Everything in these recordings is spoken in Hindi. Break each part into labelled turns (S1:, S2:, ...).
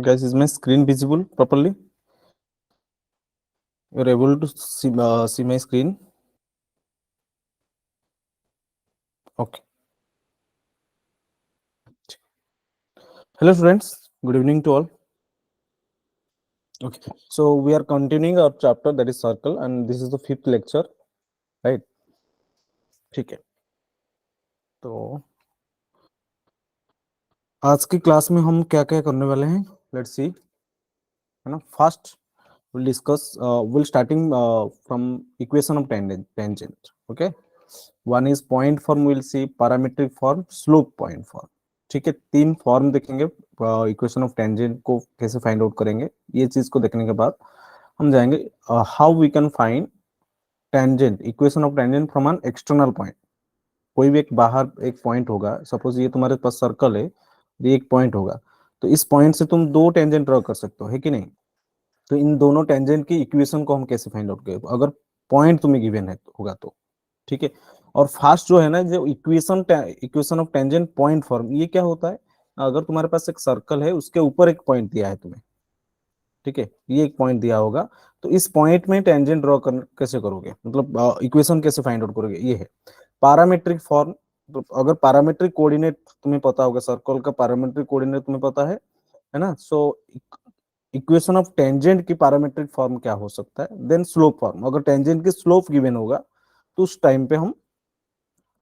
S1: Guys, is my screen visible properly? You're able to see my screen? Okay. Hello, friends. Good evening to all. Okay. So we are continuing our chapter, that is circle, and this is the fifth lecture, right? ठीक है. तो आज की क्लास में हम क्या क्या करने वाले हैं, लेट्स सी, है ना. First we'll discuss, we'll starting from equation of tangent. Okay. One is point form, we'll see parametric form, slope point form. ठीक है, तीन फॉर्म देखेंगे इक्वेशन ऑफ टेंजेंट को कैसे फाइंड आउट करेंगे. ये चीज को देखने के बाद हम जाएंगे how we can find tangent, equation of tangent from an external point. कोई भी एक बाहर एक पॉइंट होगा, सपोज ये तुम्हारे पास सर्कल है, ये एक पॉइंट होगा, तो इस पॉइंट से तुम दो टेंजेंट ड्रॉ कर सकते हो, है कि नहीं. तो इन दोनों टेंजेंट की इक्वेशन को हम कैसे फाइंड आउट करेंगे अगर पॉइंट तुम्हें गिवन है होगा तो. ठीक है. और फास्ट जो है ना, जो equation of tangent point form, ये क्या होता है, अगर तुम्हारे पास एक सर्कल है, उसके ऊपर एक पॉइंट दिया है तुम्हें, ठीक है, ये एक पॉइंट दिया होगा, तो इस पॉइंट में टेंजेंट ड्रॉ कर कैसे करोगे, मतलब इक्वेशन कैसे फाइंड आउट करोगे, ये है पैरामीट्रिक फॉर्म. तो अगर पैरामीट्रिक कोऑर्डिनेट तुम्हें पता होगा, सर्कल का पैरामीट्रिक कोऑर्डिनेट तुम्हें पता है ना. सो इक्वेशन ऑफ टेंजेंट की पैरामीट्रिक फॉर्म क्या हो सकता है, देन स्लोप फॉर्म. अगर टेंजेंट की स्लोप गिवन होगा तो उस टाइम पे हम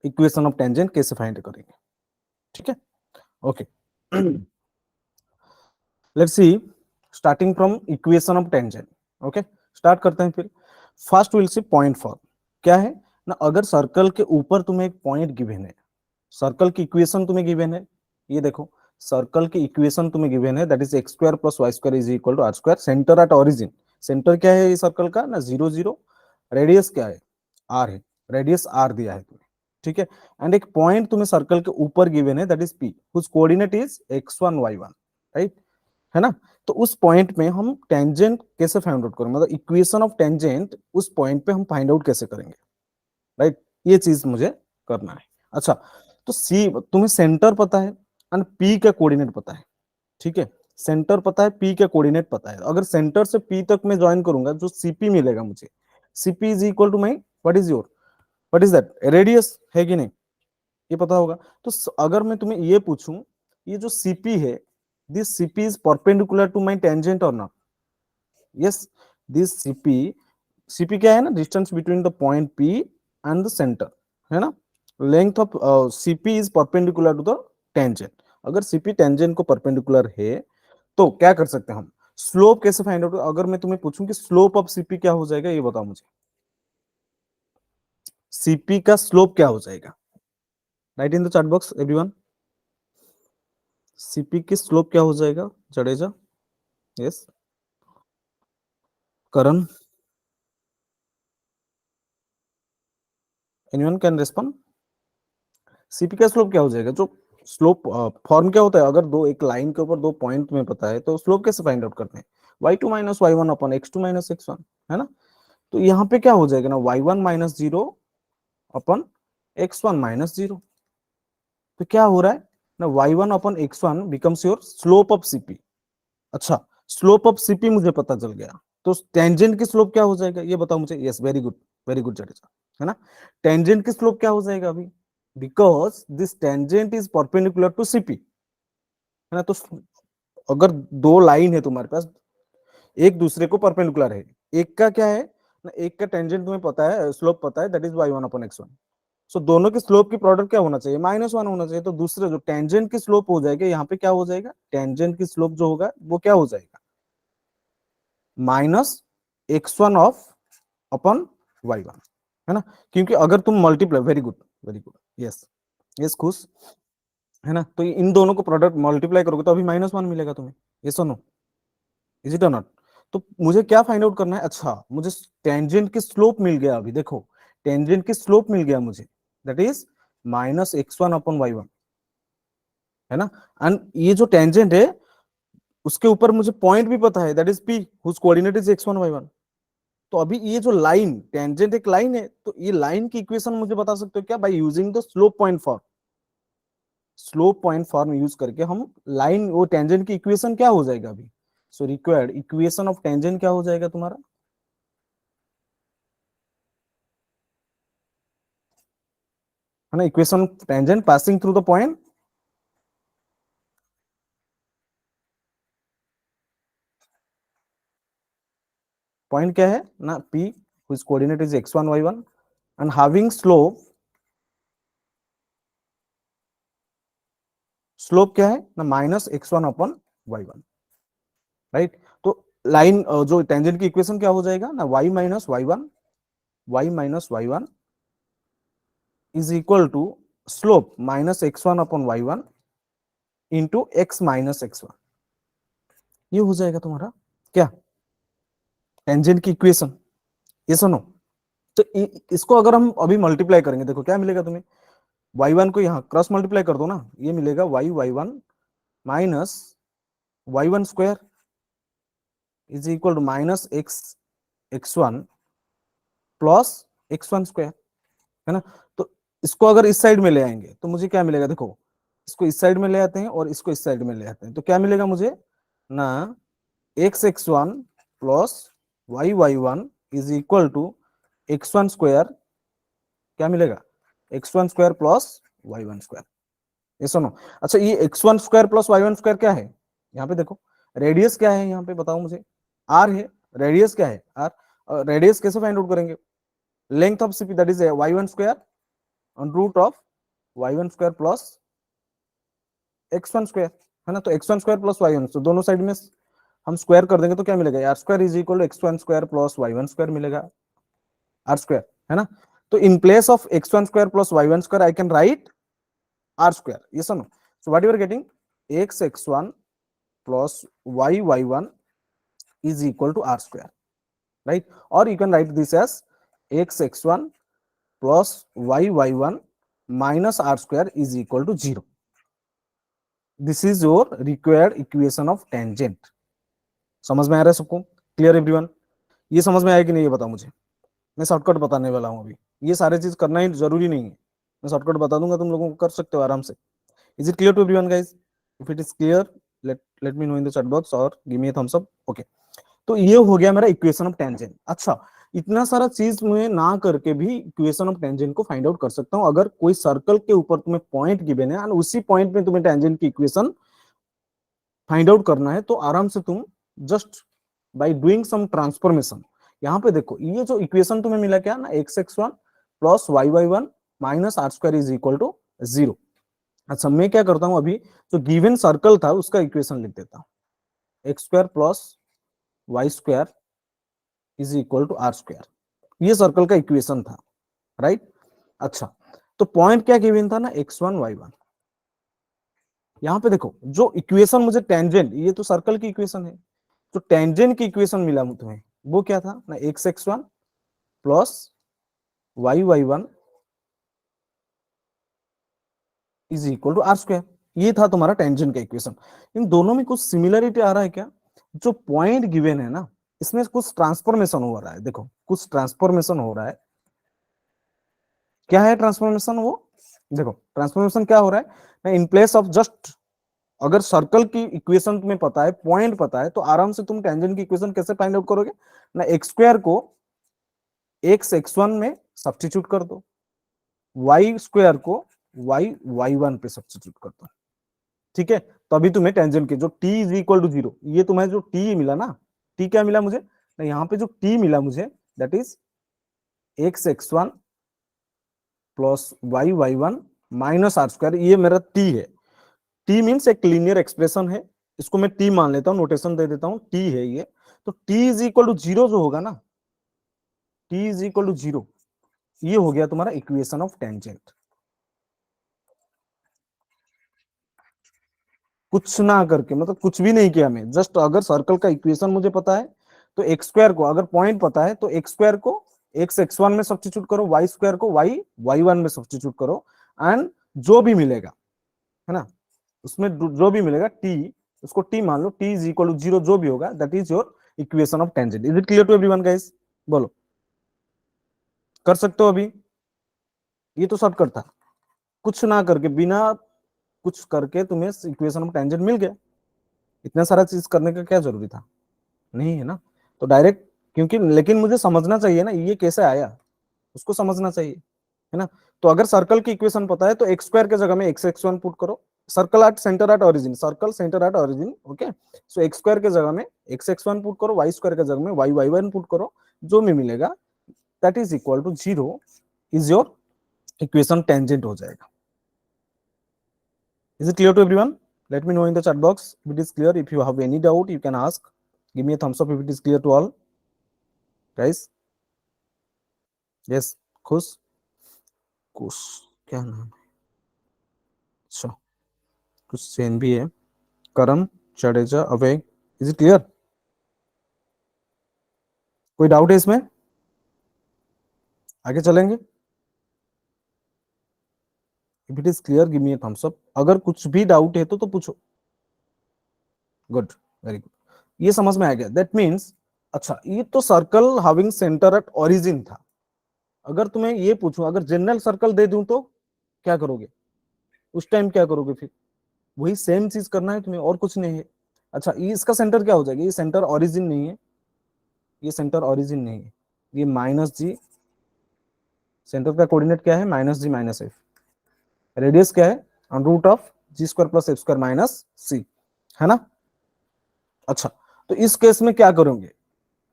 S1: इक्वेशन ऑफ टेंजेंट कैसे फाइंड करेंगे. ठीक है. Okay. Let's see, starting from equation of tangent. Okay, start करते हैं. फिर first will see point form. क्या है ना, अगर सर्कल के ऊपर तुम्हें एक पॉइंट गिवन है, सर्कल की इक्वेशन तुम्हें गिवन है, ये देखो, सर्कल की इक्वेशन तुम्हें गिवन है, that is x square plus y square is equal to r square. Center at origin, center क्या है ये सर्कल का ना, 0 0. रेडियस क्या है, आर है, रेडियस आर दिया है तुम्हें. ठीक है. एंड एक पॉइंट तुम्हें सर्कल के ऊपर गिवन है, that is p, whose coordinate is x1 y1, right, है ना. तो उस पॉइंट में हम टेंजेंट कैसे फाइंड आउट करेंगे, मतलब इक्वेशन ऑफ टेंजेंट उस पॉइंट पे हम फाइंड आउट कैसे करेंगे, राइट. ये चीज मुझे करना है. अच्छा, तो सी तुम्हें सेंटर पता है एंड पी का कोऑर्डिनेट पता है. ठीक है, सेंटर पता है, पी का कोऑर्डिनेट पता है. अगर सेंटर से पी तक मैं ज्वाइन करूंगा, जो सीपी मिलेगा मुझे, CP is equal to my what is that, radius, है कि नहीं, ये पता होगा. तो अगर मैं तुम्हें ये पूछूं, ये जो सीपी है, this CP is perpendicular to my tangent और नॉट. यस, दिस सीपी क्या है ना, distance between the point p and the center, है ना. Length of CP is perpendicular to the tangent. अगर सीपी टेंजेंट को परपेंडिकुलर है तो क्या कर सकते हैं हम, स्लोप कैसे फाइंड आउट. अगर मैं तुम्हें पूछूं कि स्लोप ऑफ सीपी क्या हो जाएगा, ये बताओ मुझे, सीपी का स्लोप क्या हो जाएगा. Right in the chat box everyone, CP की स्लोप क्या हो जाएगा, Jadeja, yes, Karan, anyone can respond. CP का स्लोप क्या हो जाएगा, जो स्लोप फॉर्म क्या होता है, अगर दो एक लाइन के ऊपर दो पॉइंट में पता है तो स्लोप कैसे फाइंड आउट करते हैं, y2 minus y one upon x2 minus x1, है ना. तो यहाँ पे क्या हो जाएगा ना, y1 माइनस 0 अपन x1 माइनस 0. तो क्या हो रहा है ना, y1 upon x1 becomes your slope of CP. अच्छा, स्लोप ऑफ सीपी मुझे पता चल गया, तो टेंजेंट की स्लोप क्या हो जाएगा, ये बताओ मुझे. यस, वेरी गुड जडेजा, है ना. टेंजेंट की स्लोप क्या हो जाएगा अभी, because this tangent is perpendicular to CP, है ना. तो अगर दो लाइन है तुम्हारे पास, एक दूसरे को परपेंडिकुलर है, एक का क्या है ना, एक का टेंजेंट तुम्हें पता है, स्लोप पता है, that is y1 upon x1. सो दोनों की स्लोप की प्रोडक्ट क्या होना चाहिए, -1 होना चाहिए. तो दूसरे जो टेंजेंट की स्लोप हो जाएगा, यहाँ पे क्या हो जाएगा, टेंजेंट की स्लोप जो होगा वो क्या हो जाएगा, -x1 ऑफ अपॉन y1, है ना. क्योंकि अगर तुम multiply, very good, yes yes खुश, है ना. तो इन दोनों को प्रोडक्ट मल्टीप्लाई करोगे तो अभी -1 मिलेगा तुम्हें, ये सुनो, इज इट और नॉट. तो मुझे क्या फाइंड आउट करना है, अच्छा मुझे टेंजेंट की स्लोप मिल गया. अभी देखो, टेंजेंट की स्लोप मिल गया मुझे, that is -x1 upon y1, है ना. एंड ये जो टेंजेंट है उसके ऊपर मुझे पॉइंट भी पता है, that is p, whose coordinate is x1 y1. तो अभी ये जो लाइन, टेंजेंट एक लाइन है, तो ये लाइन की इक्वेशन मुझे बता सकते हो क्या, by using the slope point form. Slope point form use करके हम लाइन, वो टेंजेंट की इक्वेशन क्या हो जाएगा अभी, so required equation of tangent क्या हो जाएगा तुम्हारा, है ना, equation of tangent passing through the point, point क्या है ना P whose coordinate is x1 y1 and having slope, slope क्या है ना -x1/y1, राइट। तो लाइन जो टेंजेंट की इक्वेशन क्या हो जाएगा ना y-y1 is equal to slope -x1/y1 into x-x1, ये हो जाएगा तुम्हारा क्या, टेंजेंट की इक्वेशन, ये सुनो। तो इसको अगर हम अभी मल्टीप्लाई करेंगे, देखो क्या मिलेगा तुम्हें, y1 को यहाँ क्रॉस मल्टीप्लाई कर दो ना, ये मिलेगा y1 minus y1² is equal to -x1 plus x1², है ना। तो इसको अगर इस साइड में ले आएंगे तो मुझे क्या मिलेगा, देखो इसको इस साइड में ले आते हैं और इसको इस साइड में ले आते हैं, तो क्या मिलेगा मुझे ना x(x1) plus y(y1) is equal to x1², क्या मिलेगा x1² प्लस y1², ये सुनो। अच्छा ये x1² प्लस y1² क्या है, यहाँ पे देखो रेडियस क्या है, यहाँ पे बताओ मुझे, r है, रेडियस क्या है r, रेडियस कैसे फाइंड आउट करेंगे, length of CP that is y1² on root of y1² plus x1², है ना। तो x1² प्लस y1, तो दोनों साइड में हम स्क्वायर कर देंगे तो क्या मिलेगा, r² is equal to x1² plus y1² मिलेगा, r², है ना। तो in place of x1² plus y1² I can write r², ये सुनो। So what you are getting, x(x1) plus y(y1) is equal to r², right, or you can write this as x(x1) plus y(y1) minus r² is equal to 0. This is your required equation of tangent. समझ में आ रहा है सबको, क्लियर एवरीवन, ये समझ में आया कि नहीं ये बताओ मुझे, मैं शॉर्टकट बताने वाला हूँ अभी, ये सारे चीज करना ही जरूरी नहीं है, मैं शॉर्टकट बता दूंगा, तुम लोगों को कर सकते हो आराम से। Is it clear to everyone guys, if it is clear let me know in the chat box और give me a thumbs up, okay. तो ये हो गया मेरा इक्वेशन ऑफ टेंजेंट। अच्छा, इतना सारा चीज में ना करके भी इक्वेशन ऑफ टेंजेंट को फाइंड आउट कर सकता हूं, अगर कोई सर्कल के ऊपर तुम्हें पॉइंट गिवन है और उसी पॉइंट में तुम्हें टेंजेंट की इक्वेशन फाइंड आउट करना है, तो आराम से तुम just by doing some transformation, यहाँ पे देखो ये जो इक्वेशन तुम्हें मिला क्या ना x(x1) plus y(y1) minus r² is equal to 0। अच्छा मैं क्या करता हूं, अभी जो गिवन सर्कल था उसका इक्वेशन लिख देता हूं, x² plus y² is equal to r², ये सर्कल का इक्वेशन था, राइट। अच्छा तो पॉइंट क्या गिवन था ना x1 y1, यहाँ पे देखो जो इक्वेशन मुझे टेंजेंट, ये तो सर्कल की इक्वेशन है, तो टेंजेंट की इक्वेशन मिला तुम्हें वो क्या था ना x(x1) plus y(y1) is equal to r², ये था तुम्हारा टेंजेंट का इक्वेशन। इन दोनों में कुछ सिमिलरिटी आ रहा है क्या, जो पॉइंट गिवन है ना इसमें कुछ ट्रांसफॉर्मेशन हो रहा है, देखो कुछ ट्रांसफॉर्मेशन हो रहा है, क्या है ट्रांसफॉर्मेशन वो, देखो ट्रांसफॉर्मेशन क्या हो रहा है, इन प्लेस ऑफ जस्ट, अगर सर्कल की इक्वेशन तुम्हें पता है, पॉइंट पता है, तो आराम से तुम टेंजेंट की इक्वेशन कैसे फाइंड आउट करोगे ना, x² को x(x1) में सब्स्टिट्यूट कर दो, y² को y(y1) पे सब्स्टिट्यूट कर दो, ठीक है। तो अभी तुम्हें टेंजेंट के जो t इज इक्वल टू 0, ये तुम्हें जो t मिला ना, t क्या मिला मुझे ना, यहाँ पे जो t मिला मुझे that is x(x1) plus y(y1) minus r², ये मेरा t है, t मीन्स एक लीनियर एक्सप्रेशन है, इसको मैं t मान लेता हूं, नोटेशन दे देता हूं, t है ये, तो t इज इक्वल टू 0 जो होगा ना, t इज इक्वल टू 0, ये हो गया तुम्हारा इक्वेशन ऑफ टेंजेंट। कुछ ना करके, मतलब कुछ भी नहीं किया मैं, जस्ट अगर सर्कल का इक्वेशन मुझे पता है, तो x² को, अगर पॉइंट पता है तो x² को x(x1) में सब्स्टिट्यूट करो, y² को y(y1) में सब्स्टिट्यूट करो, एंड जो भी मिलेगा, है ना, उसमें जो भी मिलेगा t, उसको t मान लो, t इज इक्वल टू 0, जो भी होगा that is your equation of tangent. Is it clear to everyone guys, बोलो, कर सकते हो अभी, ये तो शॉर्टकट था, कुछ ना करके बिना कुछ करके तुम्हें इक्वेशन ऑफ टेंजेंट मिल गया। इतना सारा चीज करने का क्या जरूरी था? नहीं है ना। तो डायरेक्ट, क्योंकि लेकिन मुझे समझना चाहिए ना ये कैसे आया, उसको समझना चाहिए, है ना। तो अगर सर्कल की इक्वेशन पता है तो एक्स स्क्वायर के जगह में एक्स एक्स वन पुट करो। Circle at centre at origin, circle centre at origin, okay. So x square के जगह में एक्स एक्स वन पुट करो, वाई स्क्वायर के जगह में वाई वाई वन पुट करो, जो भी मिलेगा that is equal to 0 is your equation tangent हो जाएगा। Is it clear to everyone? Let me know in the chat box if it is clear. If you have any doubt, you can ask. Give me a thumbs up if it is clear to all. Guys? Yes. खुश खुश क्या नाम है? अच्छा, कुछ सेन भी है। करम जडेजा अभय, इज इट क्लियर? कोई डाउट है इसमें? आगे चलेंगे। If it is clear give me a thumbs up. अगर कुछ भी डाउट है तो पूछो। गुड, वेरी गुड, ये समझ में आ गया। दैट मीन्स, अच्छा ये तो circle having centre at origin था। अगर तुम्हें ये पूछूं, अगर जनरल सर्कल दे दूं तो क्या करोगे? उस टाइम क्या करोगे? फिर वही सेम चीज करना है तुम्हें, और कुछ नहीं है। अच्छा, ये इसका सेंटर क्या हो जाएगा? ये सेंटर ओरिजिन नहीं है, ये सेंटर ओरिजिन नहीं है, ये माइनस जी। सेंटर का कोऑर्डिनेट क्या है? Minus g minus f. Radius क्या है? Root of g square plus f square minus c, है ना। अच्छा, तो इस केस में क्या करोगे?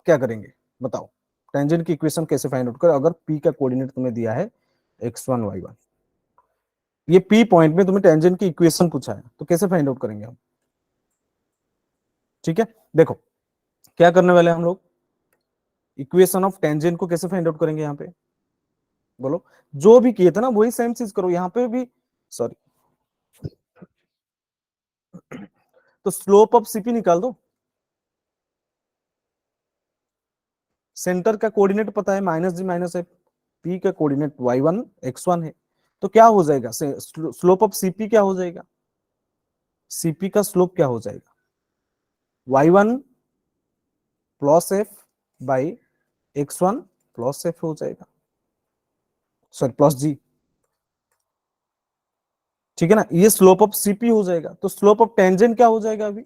S1: क्या करेंगे बताओ? टेंजेंट की इक्वेशन कैसे फाइंड आउट करें अगर पी का कोऑर्डिनेट तुम्हें दिया है x1 y1? ये पी पॉइंट में तुम्हें टेंजेंट की इक्वेशन पूछा है, तो कैसे फाइंड आउट करेंगे हम? ठीक है, देखो क्या करने वाले हम लोग, इक्वेशन ऑफ टेंजेंट को कैसे फाइंड आउट करेंगे यहाँ पे? बोलो। जो भी किए थे ना वही सेम चीज करो यहाँ पे भी। सॉरी, तो स्लोप ऑफ सीपी निकाल दो। सेंटर का कोऑर्डिनेट पता है minus g minus F, P का कोऑर्डिनेट y1 x1 है, तो क्या हो जाएगा? स्लोप ऑफ सीपी क्या हो जाएगा? सीपी का स्लोप क्या हो जाएगा? y1 plus F by x1 plus F हो जाएगा, सॉरी प्लस जी। ठीक है ना, ये स्लोप ऑफ सीपी हो जाएगा। तो स्लोप ऑफ टेंजेंट क्या हो जाएगा अभी?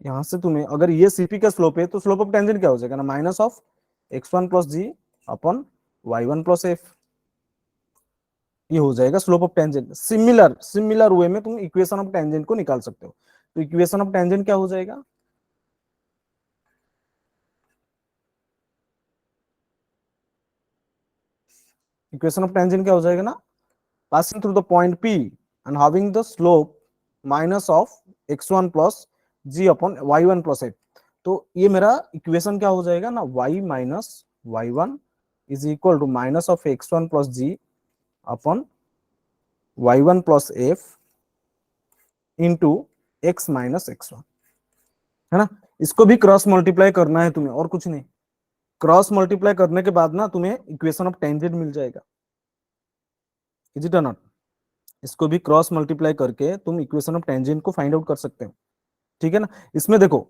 S1: यहां से तुम्हें अगर ये सीपी का स्लोप है तो स्लोप ऑफ टेंजेंट क्या हो जाएगा ना? Minus of x1 plus g upon y1 plus f, ये हो जाएगा slope of tangent. Similar similar way में तुम इक्वेशन ऑफ टेंजेंट को निकाल सकते हो। तो इक्वेशन ऑफ टेंजेंट क्या हो जाएगा? इक्वेशन ऑफ टेंजेंट क्या हो जाएगा ना? Passing through the point P and having the slope minus of x1 plus g upon y1 plus f. तो ये मेरा इक्वेशन क्या हो जाएगा ना? y minus y1 is equal to minus of x1 plus g upon y1 plus f into x minus x1, है ना। इसको भी क्रॉस मल्टीप्लाई करना है तुम्हें, और कुछ नहीं। क्रॉस मल्टीप्लाई करने के बाद ना तुम्हें इक्वेशन ऑफ टेंजेंट मिल जाएगा। Is it or not? इसको भी क्रॉस मल्टीप्लाई करके तुम इक्वेशन ऑफ टेंजेंट को फाइंड आउट कर सकते हो। ठीक है ना। इसमें देखो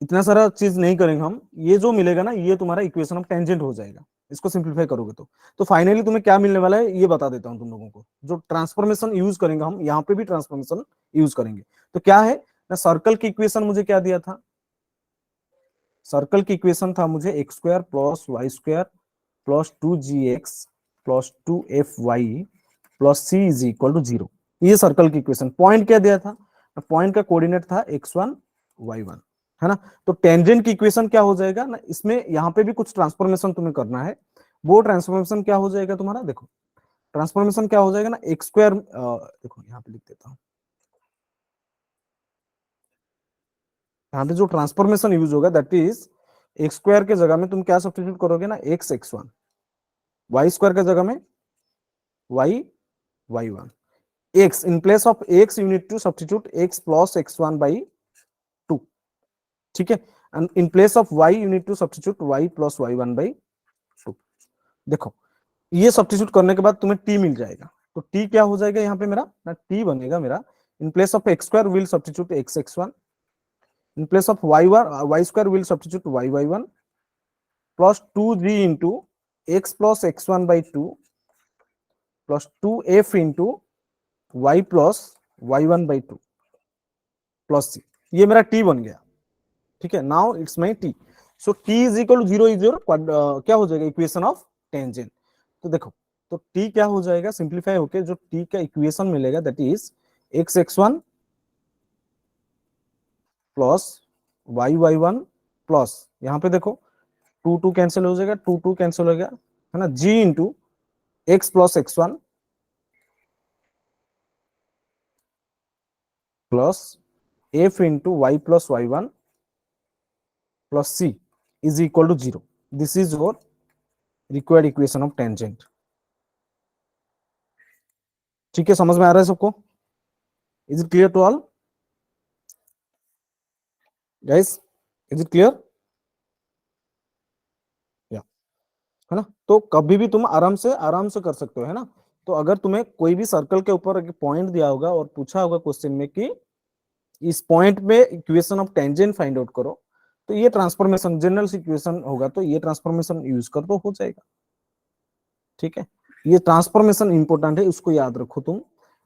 S1: इतना सारा चीज नहीं करेंगे हम, ये जो मिलेगा ना ये तुम्हारा इक्वेशन ऑफ टेंजेंट हो जाएगा। इसको सिंप्लीफाई करोगे तो फाइनली तुम्हें क्या मिलने वाला है ये बता देता हूं तुम लोगों को। जो ट्रांसफॉर्मेशन यूज करेंगे हम, यहाँ पे भी ट्रांसफॉर्मेशन यूज करेंगे। तो क्या है ना, सर्कल की इक्वेशन मुझे क्या दिया था? सर्कल की इक्वेशन था मुझे x square plus y square plus 2gx plus 2fy plus c is equal to 0। ये सर्कल की इक्वेशन। पॉइंट क्या दिया था? पॉइंट का कोऑर्डिनेट था x1 y1, है ना। तो टेंजेंट की इक्वेशन क्या हो जाएगा ना, इसमें यहाँ पे भी कुछ ट्रांसफॉर्मेशन तुम्हें करना है। वो ट्रांसफॉर्मेशन क्या हो जाएगा तुम्हारा? देखो ट्रांसफॉर्मेशन क्या हो जाएगा ना, एक्स स्क्वायर, देखो यहाँ पे लिख देता हूँ। यहाँ पे जो ट्रांसफॉर्मेशन यूज होगा दैट इज एक्स स्क्वायर के जगह में तुम क्या सब्स्टिट्यूट करोगे ना? एक्स x1, वाई स्क्वायर के जगह में Y y1। x in place of x you need to substitute x plus x1 by 2। ठीक है, and in place of y you need to substitute y plus y1 by 2। देखो ये सब्स्टिट्यूट करने के बाद तुम्हें t मिल जाएगा। तो t क्या हो जाएगा यहाँ पे मेरा ना? t बनेगा मेरा in place of x square will substitute x x1, in place of y1 y square will substitute y y1 plus 2g into x plus x one by two plus two f into y plus y one by two plus c, ये मेरा टी बन गया। ठीक है, now it's my T. So T is equal to zero is your क्या हो जाएगा इक्वेशन ऑफ टेंजेंट। तो देखो, तो टी क्या हो जाएगा, सिंप्लीफाई होके जो टी का इक्वेशन मिलेगा that is x x one plus y y one plus, यहाँ पे देखो टू टू कैंसिल हो जाएगा, टू टू कैंसिल हो गया, है ना, g into x plus x one plus f into y plus y one plus c is equal to zero. This is your required equation of tangent. ठीक है, समझ में आ रहा है सबको? Is it clear to all guys? Is it clear? या, है ना? तो कभी भी तुम आराम से कर सकते हो, है ना? तो अगर तुम्हें कोई भी सर्कल के ऊपर एक पॉइंट दिया होगा और पूछा होगा क्वेश्चन में कि इस पॉइंट में equation of tangent find out करो, तो ये ट्रांसफॉर्मेशन जनरल इक्वेशन होगा, तो ये ट्रांसफॉर्मेशन यूज कर तो हो जाएगा। ठीक है, ये ट्रांसफॉर्मेशन इंपॉर्टेंट है, उसको याद रखो तुम।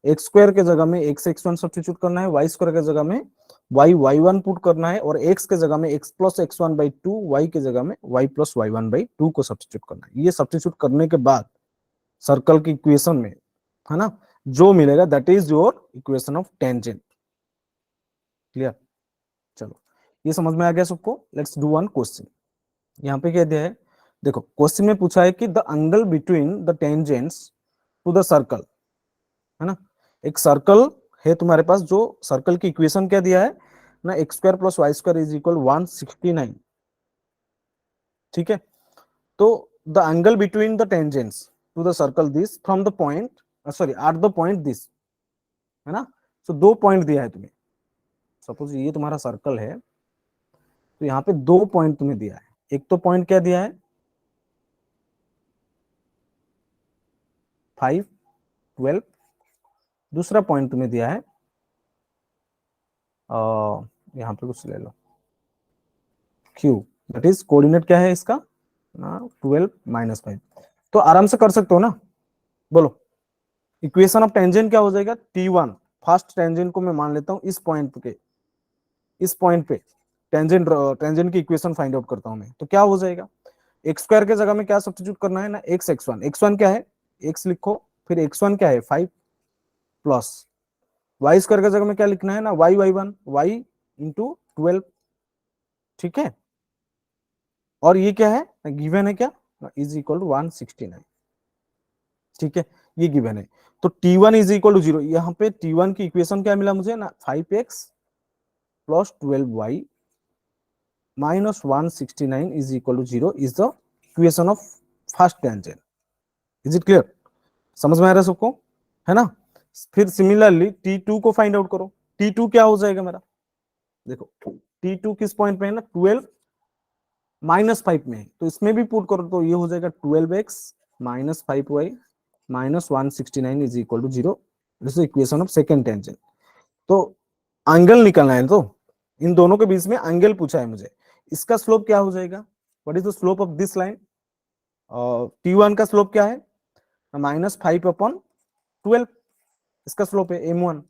S1: एक्स स्क्वायर के जगह में एक्स एक्स वन सब्स्टिट्यूट करना है, वाई स्क्वायर के जगह में वाई वाई वन पुट करना है, और एक्स के जगह में x plus x one by two, y के जगह में y plus y one by two को सब्स्टिट्यूट करना है। ये सब्स्टिट्यूट करने के बाद सर्कल की इक्वेशन में, है ना, जो मिलेगा that is your equation of tangent. Clear? चलो, ये समझ में आ गया सबको? Let's do one question. यहाँ पे क्या दिया है, देखो क्वेश्चन में पूछा है कि the angle between the tangents to the circle, है ना, एक सर्कल है तुम्हारे पास, जो सर्कल की इक्वेशन क्या दिया है ना, x square plus y square is equal 169। ठीक है, तो the angle between the tangents to the circle this from the point, sorry at the point this, है ना। तो दो पॉइंट दिया है तुम्हें, सपोज ये तुम्हारा सर्कल है, तो यहाँ पे दो पॉइंट तुम्हें दिया है। एक तो पॉइंट क्या दिया है, 5 12। दूसरा पॉइंट तुम्हें दिया है यहाँ पे कुछ ले लो, क्यू, दैट इज कोऑर्डिनेट क्या है इसका, 12 -5। तो आराम से कर सकते हो ना, बोलो। इक्वेशन ऑफ टेंजेंट क्या हो जाएगा, T1, फर्स्ट टेंजेंट को मैं मान लेता हूं इस पॉइंट के, इस पॉइंट पे टेंजेंट टेंजेंट की इक्वेशन फाइंड आउट करता हूं मैं, तो क्या हो जाएगा, एक्स स्क्वायर के जगह में क्या सब्स्टिट्यूट करना है ना, x x one, x one क्या है, एक्स लिखो, फिर एक्स वन क्या है 5 प्लस वाई स्क्वायर के जगह में क्या लिखना है ना, y y one, y into 12। ठीक है, और ये क्या है, गिवन है क्या, इज इक्वल टू 169। ठीक है, ये गिवन है। तो T1 is equal to zero, यहाँ पे T1 की इक्वेशन क्या मिला मुझे ना, 5x plus 12y minus 169 is equal to zero is the equation of first tangent. Is it clear? समझ में आ रहा है सबको, है ना? फिर सिमिलरली T2 को फाइंड आउट करो। T2 क्या हो जाएगा मेरा, देखो T2 किस पॉइंट पे है ना, 12 -5 में है, तो इसमें भी पुट करो, तो ये हो जाएगा 12x minus 5y minus 169 is equal to zero. This is equation of second tangent. तो एंगल निकलना है, तो इन दोनों के बीच में एंगल पूछा है मुझे, इसका स्लोप क्या हो जाएगा, what is the slope of this line, T1 का स्लोप क्या है, -5/12, इसका स्लोप है M1।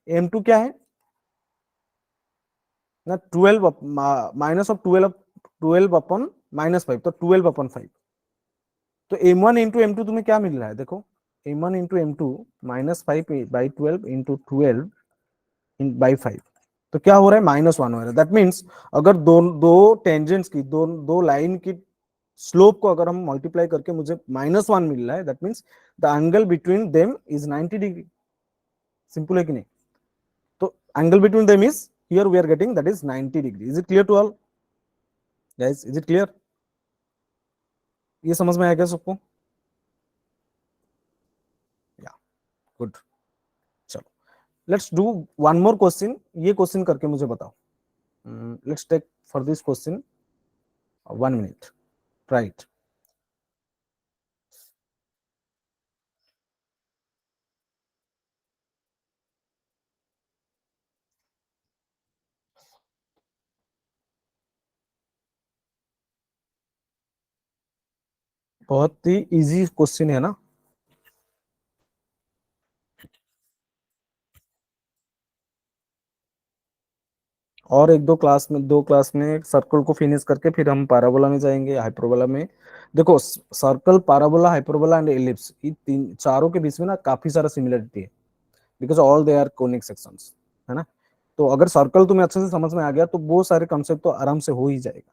S1: M2 क्या है ना, 12 माइनस ऑफ 12 अपॉन -5, तो 12/5। तो M1 इंटू M2 तुम्हें क्या मिल रहा है, देखो M1 into M2 -5/12 into 12 by 5, तो क्या हो रहा है, -1 हो रहा है। दैट मीन्स अगर दो दो टेंजेंट्स की, दो दो लाइन की स्लोप को अगर हम मल्टीप्लाई करके मुझे -1 मिल रहा है, that means the angle between them is 90 degree. Simple है कि नहीं? तो angle between them is, here we are getting that is 90 degree. Is it clear to all guys? Is it clear? ये समझ में आया क्या सबको? Yeah, good. चलो, let's do one more question. ये क्वेश्चन करके मुझे बताओ। Let's take for this question 1 minute, right? बहुत ही इजी क्वेश्चन है ना। और एक दो क्लास में सर्कल को फिनिश करके फिर हम पैराबोला में जाएंगे, हाइपरबोला में। देखो, circle, parabola, hyperbola and ellipse, ये तीन चारों के बीच में ना काफी सारा सिमिलरिटी है, because all they are conic sections, है ना। तो अगर सर्कल तुम्हें अच्छे से समझ में आ गया तो वो सारे कंसेप्ट तो आराम से हो ही जाएगा।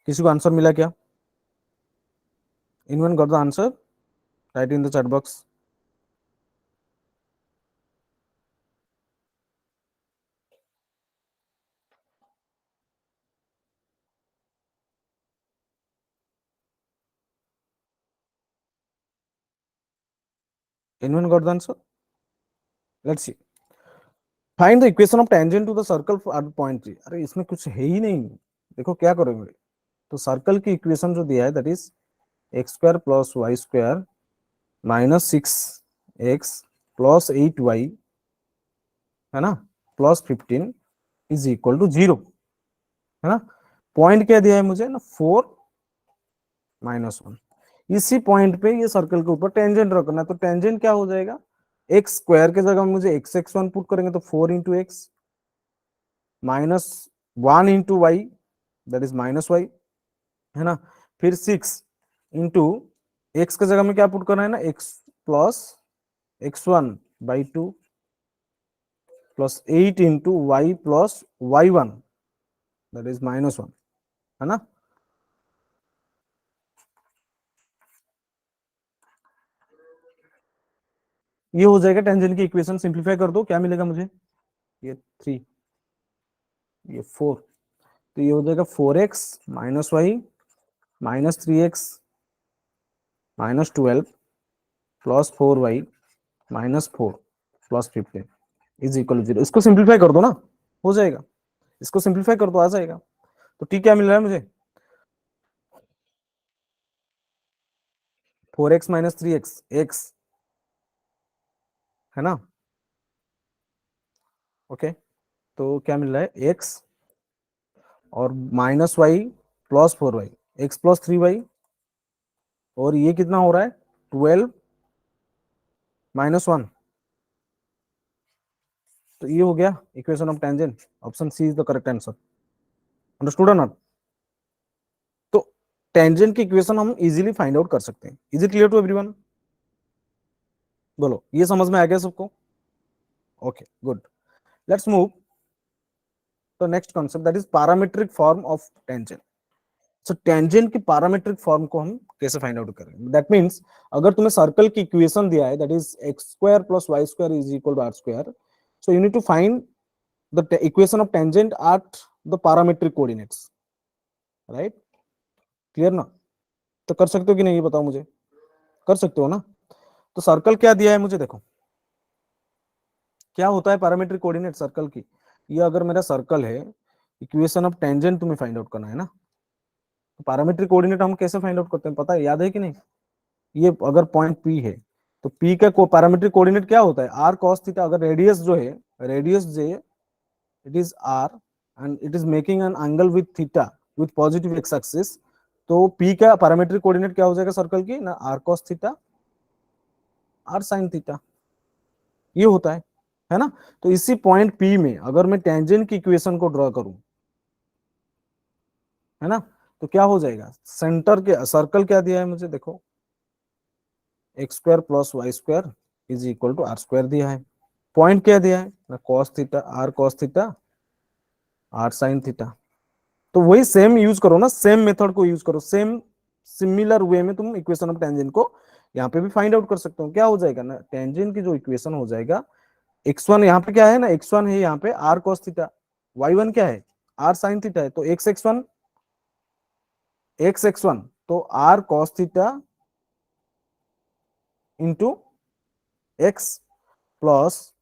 S1: किसी को आंसर मिला क्या? Anyone got the answer, write in the chat box. Anyone got the answer, let's see. Find the equation of tangent to the circle at point three. अरे इसमें कुछ है ही नहीं। देखो क्या करोगे, तो सर्कल की इक्वेशन जो दिया है that is x square plus y square minus 6x plus 8y, है ना, प्लस 15 इज इक्वल टू 0, है ना। पॉइंट क्या दिया है मुझे ना, 4 - 1। इसी पॉइंट पे ये सर्कल के ऊपर टेंजेंट रखना है, तो टेंजेंट क्या हो जाएगा, एक्स स्क्वायर के जगह में मुझे x(x1) पुट करेंगे तो 4 × x -1 × y, that is -y, है ना। फिर 6 × x के जगह में क्या पुट करना है ना, x plus x1/2 plus 8 × y plus y1, that is -1, है ना। ये हो जाएगा टेंजेंट की इक्वेशन। सिंप्लीफाई कर दो, क्या मिलेगा मुझे, ये 3, ये 4, तो ये हो जाएगा 4x -y -3x -12 plus 4y -4 plus 15 is equal to 0। इसको सिंप्लीफाई कर दो ना, हो जाएगा। इसको सिंप्लीफाई कर दो, आ जाएगा। तो ठीक क्या मिल रहा है मुझे, 4x -3x, x, है ना। ओके, तो क्या मिल रहा है, x और -y plus 4y, x plus 3y, और ये कितना हो रहा है, 12 - 1। तो ये हो गया equation of tangent. Option C is the correct answer. Understood not? तो टेंजेंट की इक्वेशन हम इजीली फाइंड आउट कर सकते हैं। Is it clear to everyone? बोलो, ये समझ में आ गया सबको? Okay, good. Let's move to next concept, that is parametric form of tangent. So tangent की पैरामीट्रिक फॉर्म को हम कैसे फाइंड आउट करेंगे? दैट मींस अगर तुम्हें सर्कल की इक्वेशन दिया है that is x square plus y square is equal to r square, so you need to find the equation of tangent at the parametric coordinates, right? Clear ना? तो कर सकते हो कि नहीं, ये बताओ मुझे। कर सकते हो ना? तो सर्कल क्या दिया है मुझे, देखो क्या होता है पैरामीट्रिक कोऑर्डिनेट सर्कल की। ये अगर मेरा सर्कल है, इक्वेशन ऑफ टेंजेंट तुम्हें फाइंड आउट करना है ना, तो पैरामीट्रिक कोऑर्डिनेट हम कैसे फाइंड आउट करते हैं, पता है, याद है कि नहीं? ये अगर पॉइंट पी है तो पी का पैरामीट्रिक कोऑर्डिनेट क्या होता है, आर कॉस थीटा। अगर रेडियस जो है, रेडियस जे, it is r and it is making an angle with theta with positive x axis, तो पी का पैरामीट्रिक कोऑर्डिनेट क्या हो जाएगा सर्कल की ना, r cos theta r sine theta, ये होता है ना। तो इसी पॉइंट पी में अगर मैं टेंजेंट की इक्वेशन को ड्रॉ करूं, है ना, तो क्या हो जाएगा, सेंटर के सर्कल क्या दिया है मुझे, देखो x square plus y square is equal to r square दिया है। पॉइंट क्या दिया है ना, cos theta, r cos theta r sine theta. तो वही सेम यूज करो ना, सेम मेथड को यूज करो, सेम सिमिलर वे में तुम इक्वेशन ऑफ टेंजेंट को यहाँ पे भी फाइंड आउट कर सकते हो। क्या हो जाएगा ना, टेंजेंट की जो इक्वेशन हो जाएगा, x1 यहाँ पे क्या है ना, x1 है यहाँ पे आर कॉस थीटा, y1 क्या है, आर साइन थीटा है, तो x x1 तो r cos theta into x plus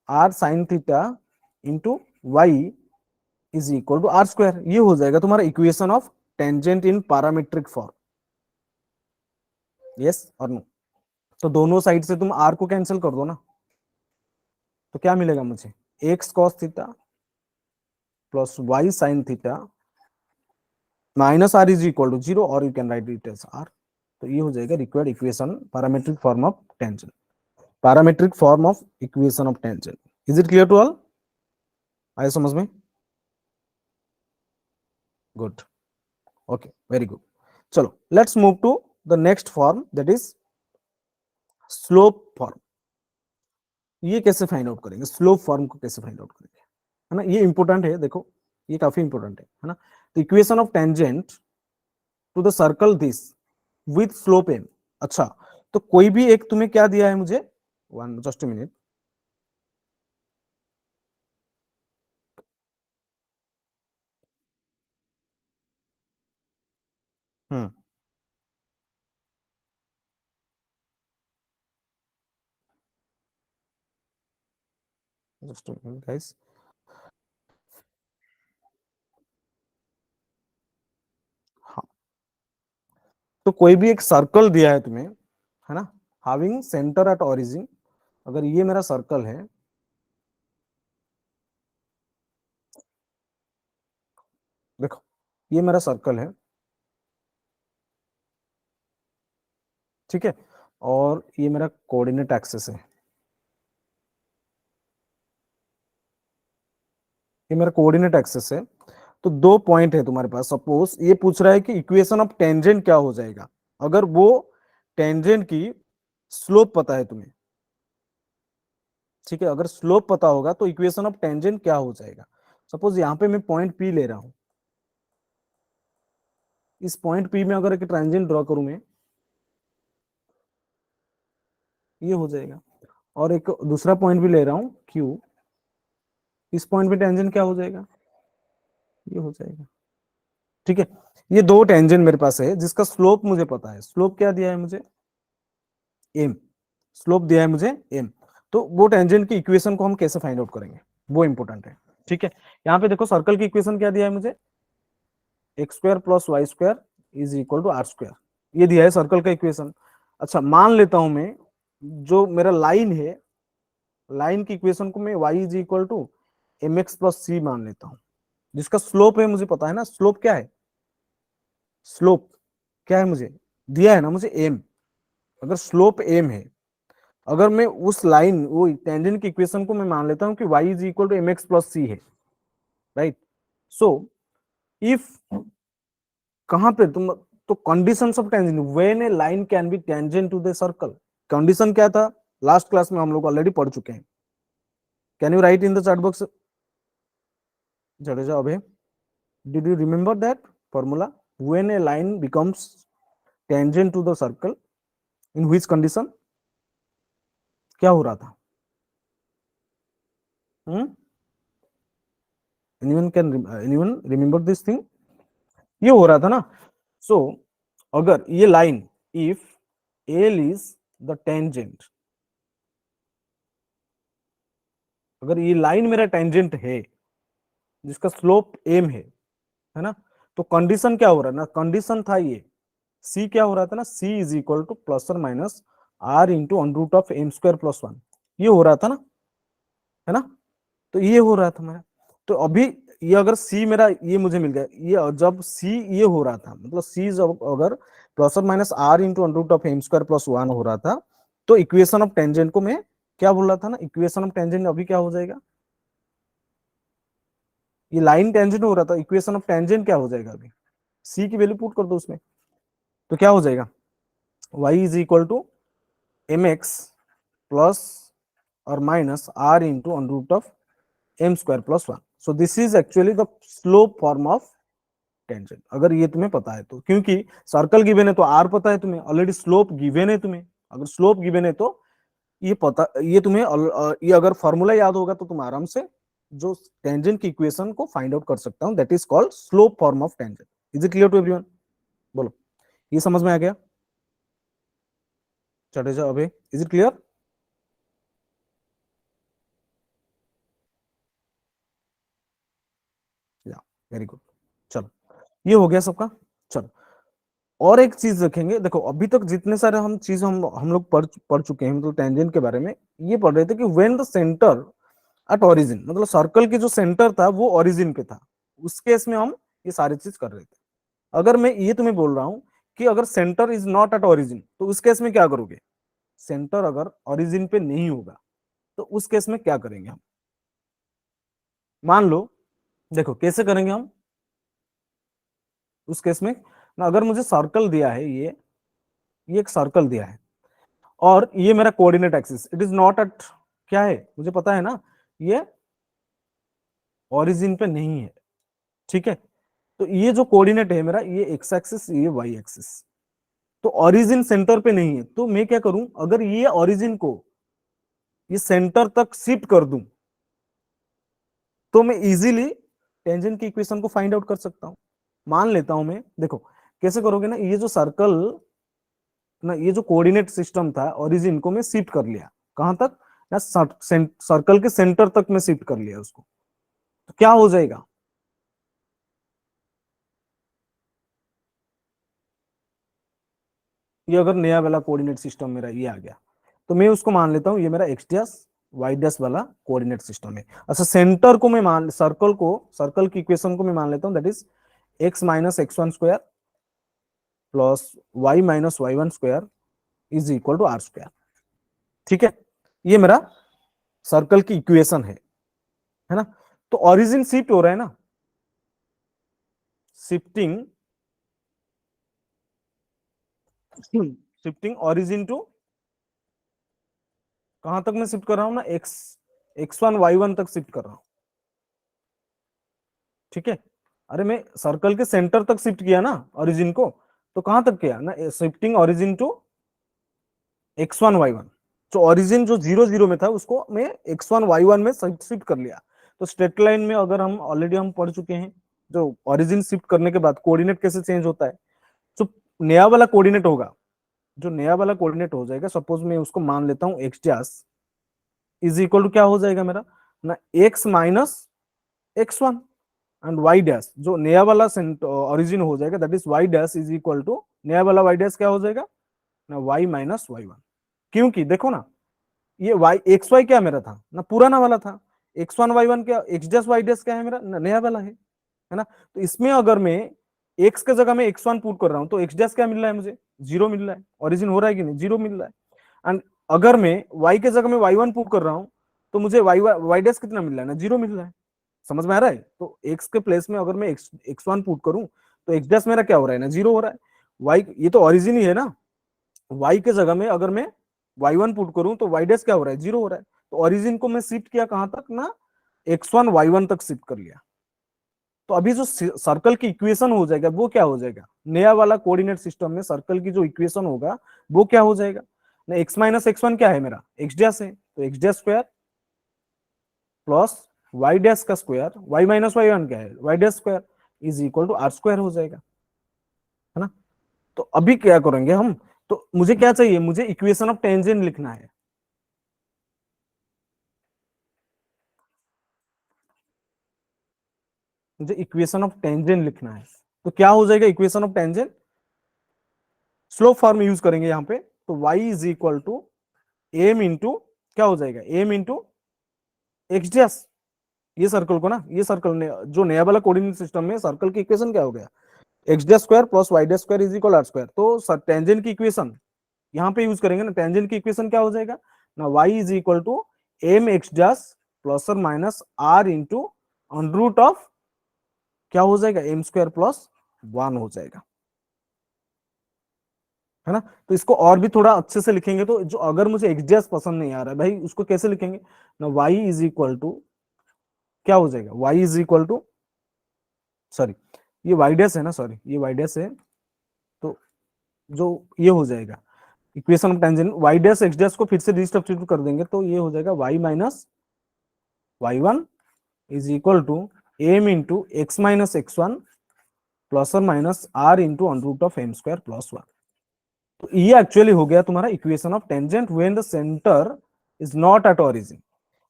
S1: r sine theta into y is equal to r square. ये हो जाएगा तुम्हारा equation of tangent in parametric form. Yes और नो? तो दोनों साइड से तुम आर को कैंसिल कर दो ना, तो क्या मिलेगा मुझे, x cos theta plus y sin theta minus r is equal to zero, और you can write it as r. तो ये हो जाएगा required equation, parametric form of tangent, parametric form of equation of tangent. Is it clear to all? आए समझ में? Good, okay, very good. चलो let's move to the next form, that is slope form. ये कैसे फाइंड आउट करेंगे? स्लोप फॉर्म को कैसे फाइंड आउट करेंगे, है ना? ये इंपॉर्टेंट है, देखो ये काफी इंपॉर्टेंट है ना? तो equation of tangent to the circle this with slope m. अच्छा, तो कोई भी एक तुम्हें क्या दिया है मुझे, वन जस्ट मिनट, हम्म, जस्ट मिनट गाइस। हाँ, तो कोई भी एक सर्कल दिया है तुम्हें, है ना, हैविंग सेंटर एट ओरिजिन। अगर ये मेरा सर्कल है, देखो ये मेरा सर्कल है, ठीक है, और ये मेरा कोऑर्डिनेट एक्सिस है, ये मेरा कोऑर्डिनेट एक्सिस है। तो दो पॉइंट है तुम्हारे पास, सपोज ये पूछ रहा है कि इक्वेशन ऑफ टेंजेंट क्या हो जाएगा अगर वो टेंजेंट की स्लोप पता है तुम्हें, ठीक है, अगर स्लोप पता होगा तो इक्वेशन ऑफ टेंजेंट क्या हो जाएगा। सपोज यहाँ पे मैं पॉइंट पी ले रहा हूं, इस पॉइंट पी में अगर एक टेंजेंट ड्रॉ करूं मैं, ये हो जाएगा। और एक दूसरा पॉइंट भी ले रहा हूं क्यू, इस पॉइंट पे टेंजेंट क्या हो जाएगा, ये हो जाएगा, ठीक है। ये दो टेंजेंट मेरे पास है जिसका स्लोप मुझे पता है। स्लोप क्या दिया है मुझे, एम, स्लोप दिया है मुझे एम। तो वो टेंजेंट की इक्वेशन को हम कैसे फाइंड आउट करेंगे, वो इंपॉर्टेंट है, ठीक है। यहाँ पे देखो सर्कल की इक्वेशन क्या दिया है मुझे, x square plus y square is equal to r square, ये दिया है सर्कल का इक्वेशन। अच्छा, मान लेता हूं मैं जो मेरा लाइन है, लाइन की इक्वेशन को मैं y is equal to m x plus c मान लेता हूं, जिसका स्लोप है मुझे पता है ना। स्लोप क्या है, स्लोप क्या है मुझे दिया है ना, मुझे एम। अगर स्लोप एम है, अगर मैं उस लाइन वो टेंजेंट की इक्वेशन को मैं मान लेता हूं कि y is equal to m x plus c है, राइट। सो इफ, कहां पे तुम, तो conditions of tangent when a line can be tangent to the circle, condition क्या था, लास्ट क्लास में हम लोग ऑलरेडी पढ़ चुके हैं। Can you right in the chat box, Jadeja Abhay, did you remember that formula, when a line becomes tangent to the circle, in which condition, क्या हो रहा था, hmm? anyone remember this thing, ये हो रहा था ना। सो अगर ये line, if L is the tangent, अगर ये लाइन मेरा टेंजेंट है जिसका स्लोप एम है ना, तो कंडीशन क्या हो रहा है ना, कंडीशन था ये सी क्या हो रहा था ना, c is equal to plus और minus r into under root of m square plus one, ये हो रहा था ना, है ना। तो ये हो रहा था मेरा, तो अभी ये अगर सी मेरा ये मुझे मिल गया, ये जब सी ये हो रहा था, मतलब सी जब अगर प्लस और minus r into under root of m square plus one हो रहा था, तो इक्वेशन ऑफ टेंजेंट को मैं क्या बोल रहा था ना, इक्वेशन ऑफ टेंजेंट अभी क्या हो जाएगा, ये लाइन टेंजेंट हो रहा था, इक्वेशन ऑफ टेंजेंट क्या हो जाएगा अभी, सी की वैल्यू पुट कर दो उसमें, तो क्या हो जाएगा, y is equal to m x plus और minus r into under root of m square plus one. So this is actually the slope form of tangent, अगर ये तुम्हें पता है तो, क्योंकि सर्कल गिवन है तो आर पता है तुम्हें ऑलरेडी, स्लोप गिवन है तुम्हें, अगर स्लोप गिवन है तो ये पता, ये तुम्हें ये अगर फॉर्मूला याद होगा तो तुम आराम से जो टेंजेंट की इक्वेशन को फाइंड आउट कर सकता हूं, that is called slope form of tangent. Is it clear to everyone, बोलो, ये समझ में आ गया, Chateja Abhay, is it clear, yeah very good. चलो ये हो गया सबका। चलो और एक चीज रखेंगे, देखो अभी तक जितने सारे हम चीज हम लोग पढ़ चुके हैं, मतलब टेंजेंट के बारे में ये पढ़ रहे थे कि when the centre at origin, मतलब सर्कल के जो सेंटर था वो ओरिजिन पे था, उस केस में हम ये सारी चीज कर रहे थे, अगर मैं ये तुम्हें बोल रहा हूं कि अगर centre is not at origin, तो उस केस में क्या करोगे? सेंटर अगर ओरिजिन पे नहीं होगा तो उस केस में क्या करेंगे हम? मान लो, देखो कैसे करेंगे हम उस केस में ना। अगर मुझे सर्कल दिया है, ये एक सर्कल दिया है और ये मेरा coordinate axis, it is not eight, क्या है मुझे पता है ना, ये ओरिजिन पे नहीं है, ठीक है। तो ये जो कोऑर्डिनेट है मेरा, ये एक्स एक्सिस, ये वाई एक्सिस, तो ओरिजिन सेंटर पे नहीं है। तो मैं क्या करूं, अगर ये ओरिजिन को ये सेंटर तक शिफ्ट कर दूं तो मैं इजीली टेंजेंट की इक्वेशन को फाइंड आउट कर सकता हूं। मान लेता हूं मैं, देखो कैसे करोगे ना, ये जो सर्कल ना, ये जो कोऑर्डिनेट सिस्टम था, ओरिजिन को मैं शिफ्ट कर लिया कहां तक ना, सर्कल के सेंटर तक मैं शिफ्ट कर लिया उसको। तो क्या हो जाएगा? ये अगर नया वाला कोऑर्डिनेट सिस्टम मेरा ये आ गया, तो मैं उसको मान लेता हूँ ये मेरा एक्स डैश वाई डैश वाला कोऑर्डिनेट सिस्टम है। अच्छा, सेंटर को मैं मान, सर्कल की इक्वेशन को मैं मान लेता हूँ, that is x minus x one square plus y minus y one square is equal to r square, ठीक है। ये मेरा सर्कल की इक्वेशन है ना। तो ओरिजिन शिफ्ट हो रहा है ना, शिफ्टिंग शिफ्टिंग ओरिजिन टू, कहां तक मैं शिफ्ट कर रहा हूं ना, x x one y one तक शिफ्ट कर रहा हूं, ठीक है। अरे मैं सर्कल के सेंटर तक शिफ्ट किया ना ओरिजिन को, तो कहां तक किया ना, shifting origin to x one y one. जो ओरिजिन जो जीरो जीरो में था उसको मैं एक्स वन वाई वन में शिफ्ट कर लिया। तो स्ट्रेट लाइन में अगर हम ऑलरेडी हम पढ़ चुके हैं, जो ओरिजिन शिफ्ट करने के बाद कोऑर्डिनेट कैसे चेंज होता है। जो नया वाला कोऑर्डिनेट होगा, जो नया वाला कोऑर्डिनेट हो जाएगा, सपोज मैं उसको मान लेता हूँ x dash is equal to क्या हो जाएगा मेरा ना, x minus x one, and y dash जो नया वाला ओरिजिन हो जाएगा, that is y dash is equal to नया वाला वाई डैश क्या हो जाएगा ना, वाई माइनस वाई वन। क्योंकि देखो ना, ये वाई एक्स वाई क्या मेरा था ना, पुराना वाला था। एक्स वन वाई वन क्या, एक्स डैश वाई डैश क्या है मेरा नया वाला है ना। तो इसमें अगर मैं एक्स के जगह में एक्स वन पुट कर रहा हूं तो एक्स डैश क्या मिल रहा है मुझे, जीरो मिल रहा है। ओरिजिन हो रहा है कि नहीं, जीरो मिल रहा है। एंड अगर मैं वाई के जगह में वाई वन पुट कर रहा हूं तो मुझे वाई वाई डैश कितना मिल रहा है ना, जीरो मिल रहा है। समझ में आ रहा है? तो एक्स के प्लेस में अगर मैं एक्स वन पुट करूं तो एक्स डैश मेरा क्या हो रहा है ना, जीरो हो रहा है। वाई, ये तो ओरिजिन ही है ना। वाई के जगह में अगर मैं वाई वन पुट करूं तो वाई डैश क्या हो रहा है, जीरो हो रहा है। तो ओरिजिन को मैं शिफ्ट किया कहां तक ना, एक्स वन वाई वन तक शिफ्ट कर लिया। तो अभी जो सर्कल की इक्वेशन हो जाएगा वो क्या हो जाएगा, नया वाला कोऑर्डिनेट सिस्टम में सर्कल की जो इक्वेशन होगा वो क्या हो जाएगा ना, एक्स माइनस एक्स वन क्या है मेरा, एक्स डैश है, तो x dash square plus y dash का square, y minus y one क्या है, y dash square is equal to r square हो जाएगा, है ना। तो अभी क्या करेंगे हम, तो मुझे क्या चाहिए, मुझे इक्वेशन ऑफ टेंजेंट लिखना है। मुझे इक्वेशन ऑफ टेंजेंट लिखना है। तो क्या हो जाएगा equation of tangent, slope form use करेंगे यहाँ पे। तो y is equal to m into, क्या हो जाएगा, एम इंटू एक्स डैश। ये सर्कल को ना, ये सर्कल ने जो नया वाला कोऑर्डिनेट सिस्टम में सर्कल की इक्वेशन क्या हो गया, x dash square plus y dash square is equal r square. तो टेंजेंट की इक्वेशन यहाँ पे यूज करेंगे ना, टेंजेंट की इक्वेशन क्या हो जाएगा ना, y is equal to m x dash plus और minus r into under root of, क्या हो जाएगा, एम स्क्वायर प्लस वन हो जाएगा, है ना। तो इसको और भी थोड़ा अच्छे से लिखेंगे, तो जो अगर मुझे एक्स डैश पसंद नहीं आ रहा है भाई, उसको कैसे लिखेंगे ना, y इज इक्वल टू क्या हो जाएगा, y is equal to, sorry ये y डैश है ना, सॉरी ये y डैश है। तो जो ये हो जाएगा equation of tangent, y dash x dash को फिर से रिस्टब्स्टिट्यूट कर देंगे तो ये हो जाएगा y minus y one is equal to m into x minus x one plus और minus r into under root of m square plus one. तो ये एक्चुअली हो गया तुम्हारा equation of tangent when the centre is not at origin.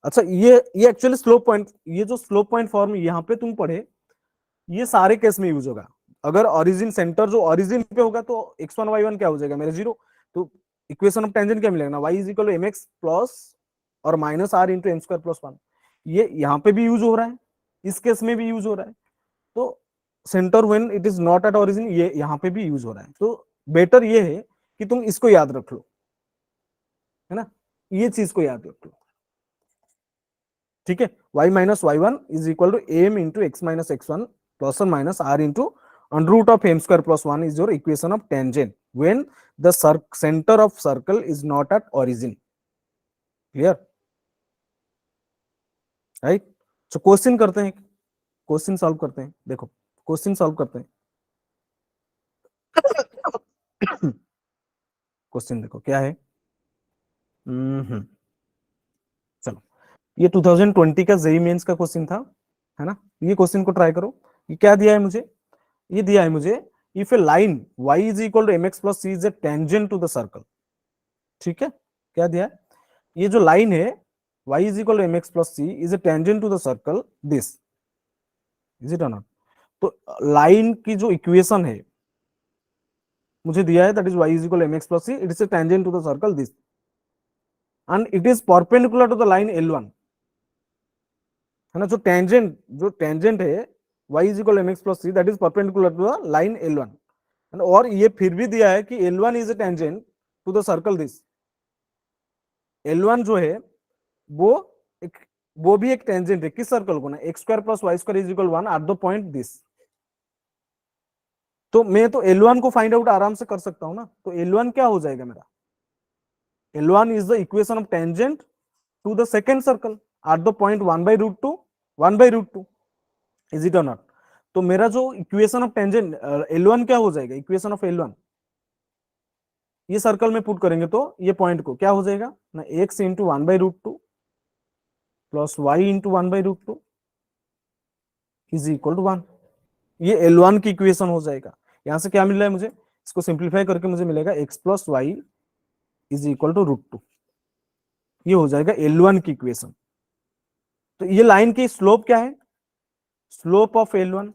S1: अच्छा, ये एक्चुअली स्लोप पॉइंट, ये जो स्लोप पॉइंट फॉर्म यहाँ पे तुम पढ़े, ये सारे केस में यूज होगा। अगर ओरिजिन सेंटर जो ओरिजिन पे होगा तो एक्स वन वाई वन क्या हो जाएगा मेरा, जीरो। तो इक्वेशन ऑफ टेंजेंट क्या मिलेगा ना, y is equal to m x plus और minus r into m square plus one. ये यहाँ पे भी यूज हो रहा है, इस केस में भी यूज हो रहा है। तो centre when it is not at origin, ये यहाँ पे भी यूज हो रहा है। तो बेटर ये है कि तुम इसको याद रख लो, है ना, ये चीज को याद रख लो, ठीक है। y minus y one is equal to m into x minus x one plus और minus r into under root of m square plus one is your equation of tangent when the centre of circle is not at origin. Clear, right. तो क्वेश्चन करते हैं, क्वेश्चन सॉल्व करते हैं। देखो क्वेश्चन सॉल्व करते हैं। क्वेश्चन देखो क्या है। चलो, ये 2020 का जेईई मेंस का क्वेश्चन था, है ना। ये क्वेश्चन को ट्राई करो। ये क्या दिया है मुझे, ये दिया है मुझे, if a line y is equal to mx plus c is a tangent to the circle. ठीक है, क्या दिया है, ये जो लाइन है y is equal to mx plus c is a tangent to the circle this, is it or not. तो लाइन की जो इक्वेशन है मुझे दिया है, that is y is equal to mx plus c, it is a tangent to the circle this and it is perpendicular to the line L1, है ना। जो टेंजेंट है y is equal mx plus c that is perpendicular to the line L1, और ये फिर भी दिया है कि L1 is a tangent to the circle this. L1 जो है वो एक, वो भी एक टेंजेंट है किस सर्कल को ना, x square plus y square is equal 1 at the point this. तो मैं तो L1 को फाइंड आउट आराम से कर सकता हूं ना। तो L1 क्या हो जाएगा मेरा, L1 is the equation of tangent to the second circle at the point 1/√2 1/√2, is it or not. तो मेरा जो इक्वेशन ऑफ टेंजेंट L1 क्या हो जाएगा, इक्वेशन ऑफ L1 ये सर्कल में पुट करेंगे तो ये पॉइंट को क्या हो जाएगा ना, x into 1/√2 plus y into 1/√2 is equal to 1। ये L1 की इक्वेशन हो जाएगा। यहां से क्या मिल रहा है मुझे, इसको सिंप्लीफाई करके मुझे मिलेगा x plus y is equal to √2, ये हो जाएगा L1 की इक्वेशन। तो ये लाइन की स्लोप क्या है, स्लोप ऑफ L1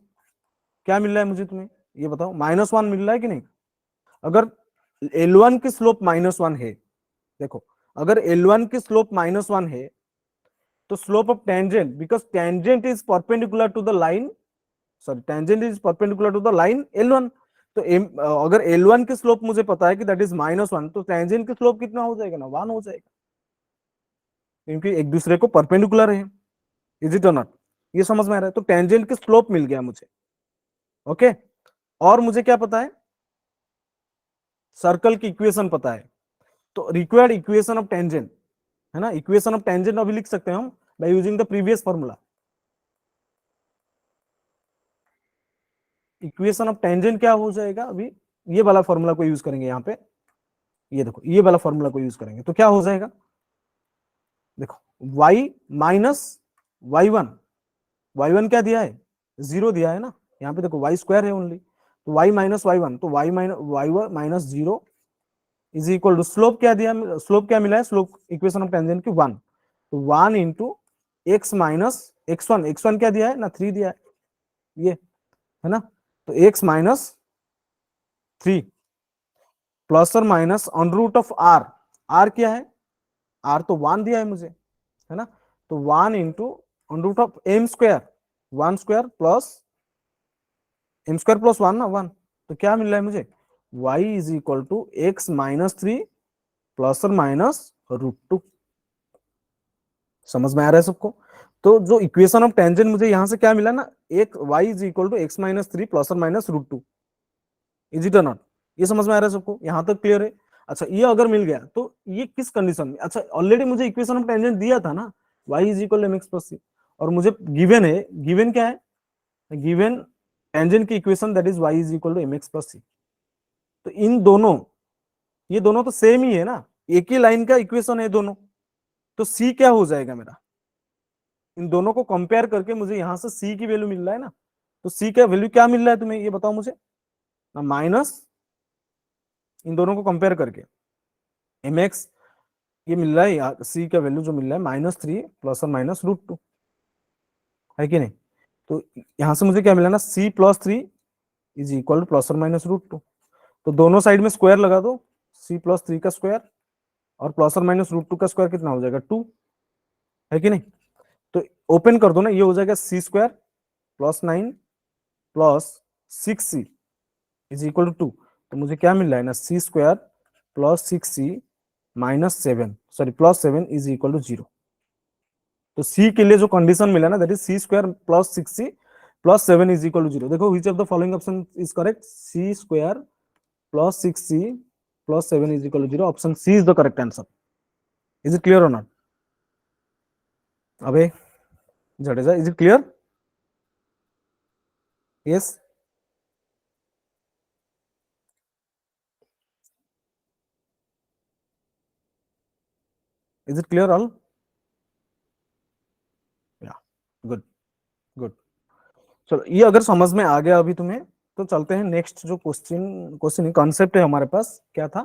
S1: क्या मिल रहा है मुझे, तुम्हें ये बताओ, -1 मिल रहा है कि नहीं। अगर L1 की स्लोप -1 है, देखो अगर L1 की स्लोप -1 है तो slope of tangent, because tangent is perpendicular to the line, sorry tangent is perpendicular to the line L1। तो अगर L1 की स्लोप मुझे पता है कि दैट इज -1, तो टेंजेंट की स्लोप कितना हो जाएगा ना, 1 हो जाएगा, क्योंकि एक दूसरे को परपेंडिकुलर है। इज इट और नॉट, ये समझ में आ रहा है। तो टेंजेंट की स्लोप मिल गया मुझे, ओके। और मुझे क्या पता है, सर्कल की इक्वेशन पता है। तो रिक्वायर्ड इक्वेशन ऑफ टेंजेंट, है ना, इक्वेशन ऑफ टेंजेंट अभी लिख सकते हैं हम by using the previous formula. Equation of tangent क्या हो जाएगा, अभी ये वाला फॉर्मूला को यूज करेंगे यहाँ पे, ये देखो ये वाला फॉर्मूला को यूज करेंगे तो क्या हो जाएगा, देखो y माइनस y1 क्या दिया है, 0 दिया है ना। यहाँ पे देखो y स्क्वायर है ओनली, तो y माइनस y1, तो y minus y1 minus 0 is equal to slope क्या दिया, स्लोप क्या मिला है, स्लोप इक्वेशन ऑफ टेंजेंट की 1, तो 1 इंटू एक्स माइनस x1 क्या दिया है ना, 3 दिया है, ये है ना। तो x माइनस 3 प्लस और minus on root of r क्या है, आर तो 1 दिया है मुझे, है ना। तो 1 into on root of m square, 1 square plus m square plus 1 ना 1, तो क्या मिल रहा है मुझे, y is equal to x minus 3 plus और माइनस √2। समझ में आ रहा है सबको। तो जो इक्वेशन ऑफ टेंजेंट मुझे यहां से क्या मिला ना, एक y is equal to x minus 3 plus और minus √2, is it or not. ये समझ में आ रहा है सबको, यहां तक क्लियर है। अच्छा ये अगर मिल गया तो ये किस कंडीशन में, अच्छा ऑलरेडी मुझे इक्वेशन ऑफ टेंजेंट दिया था ना, y is equal to mx plus c, और मुझे गिवन है, गिवन क्या है, गिवन टेंजेंट की equation that is y is equal to mx plus c। तो इन दोनों, ये दोनों तो सेम ही है ना, एक ही लाइन का इक्वेशन है दोनों, तो c क्या हो जाएगा मेरा, इन दोनों को कंपेयर करके मुझे यहां से c की वैल्यू मिल रहा है ना, तो c का वैल्यू क्या मिल रहा है तुम्हें ये बताओ मुझे ना, माइनस, इन दोनों को कंपेयर करके mx ये मिल रहा है, c का वैल्यू जो मिल रहा है -3 प्लस और माइनस √2, है कि नहीं। तो यहां से मुझे क्या मिला ना, c plus 3 is equal to plus और माइनस √2, तो दोनों साइड में स्क्वायर लगा दो, c प्लस 3 का स्क्वायर और प्लस और माइनस √2 का स्क्वायर कितना हो जाएगा 2, है कि नहीं। तो ओपन कर दो ना, ये हो जाएगा c square plus 9 plus 6c is equal to 2, तो मुझे क्या मिल रहा है ना, सी square plus 6c minus 7, sorry plus 7 is equal to 0। तो सी के लिए जो कंडीशन मिला ना, that is C square plus 6c plus 7 is equal to 0। देखो which of the following option is correct, C square plus 6c plus 7 is equal to 0, option C is the correct answer. Is it clear or not? अबे Jadeja, is it clear? Yes, is it clear all? Yeah, good good. चलो ये अगर समझ में आ गया अभी तुम्हें, तो चलते हैं नेक्स्ट जो क्वेश्चन, क्वेश्चन कॉन्सेप्ट है हमारे पास, क्या था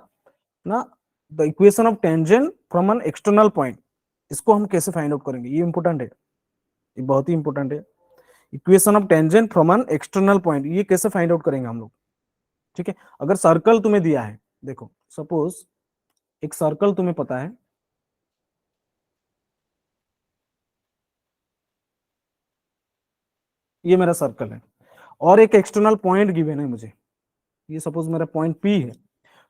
S1: ना, the equation of tangent from an external point. इसको हम कैसे फाइंड आउट करेंगे, ये इंपॉर्टेंट है, ये बहुत ही इंपॉर्टेंट है। Equation of tangent from an external point, ये कैसे फाइंड आउट करेंगे हम लोग? ठीक है, अगर सर्कल तुम्हें दिया है, देखो सपोज एक सर्कल तुम्हें पता है, ये मेरा सर्कल है, और एक एक्सटर्नल पॉइंट गिवन है मुझे, ये सपोज मेरा पॉइंट पी है।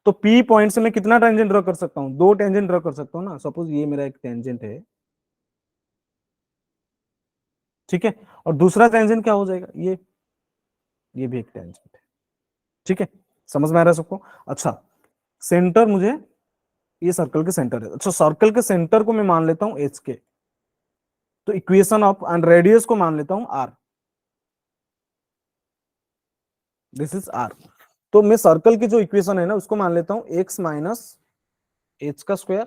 S1: तो पी पॉइंट से मैं कितना टेंजेंट ड्रॉ कर सकता हूँ? दो टेंजेंट ड्रॉ कर सकता हूँ ना। सपोज ये मेरा एक टेंजेंट है, ठीक है, और दूसरा टेंजेंट क्या हो जाएगा, ये भी एक टेंजेंट है। ठीक है, समझ में आ रहा है सबको? अच्छा, सेंटर मुझे, ये सर्कल के सेंटर है, अच्छा सर्कल के सेंटर को मैं मान लेता हूं एच के, तो इक्वेशन ऑफ एंड रेडियस को मान लेता हूं आर, दिस इज आर। तो मैं सर्कल की जो इक्वेशन है ना, उसको मान लेता हूं एक्स माइनस एच का स्क्वायर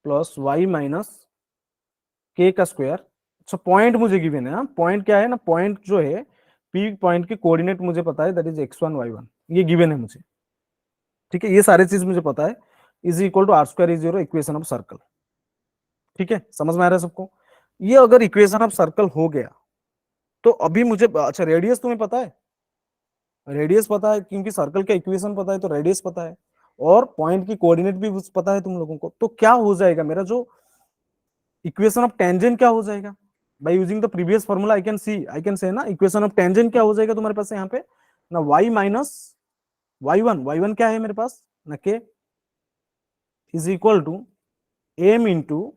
S1: प्लस वाई माइनस के का स्क्वायर। अच्छा पॉइंट मुझे गिवन है, पॉइंट क्या है ना, पॉइंट जो है पी पॉइंट की कोऑर्डिनेट मुझे पता है, दैट इज x1 y1, ये गिवन है मुझे। ठीक है, ये सारी चीज मुझे पता है, is equal to r square is zero, equation of circle. ठीक है, समझ में आ रहा है सबको? ये अगर इक्वेशन ऑफ सर्कल हो गया, तो अभी मुझे, अच्छा रेडियस तुम्हें पता है, रेडियस पता है क्योंकि सर्कल का इक्वेशन पता है, तो रेडियस पता है, और पॉइंट की कोऑर्डिनेट भी पता है तुम लोगों को। तो क्या हो जाएगा मेरा जो इक्वेशन ऑफ टेंजेंट, क्या हो जाएगा, by using the previous formula I can say ना, इक्वेशन ऑफ टेंजेंट क्या हो जाएगा तुम्हारे पास यहाँ पे ना, y माइनस y1 क्या है मेरे पास ना, k is equal to m into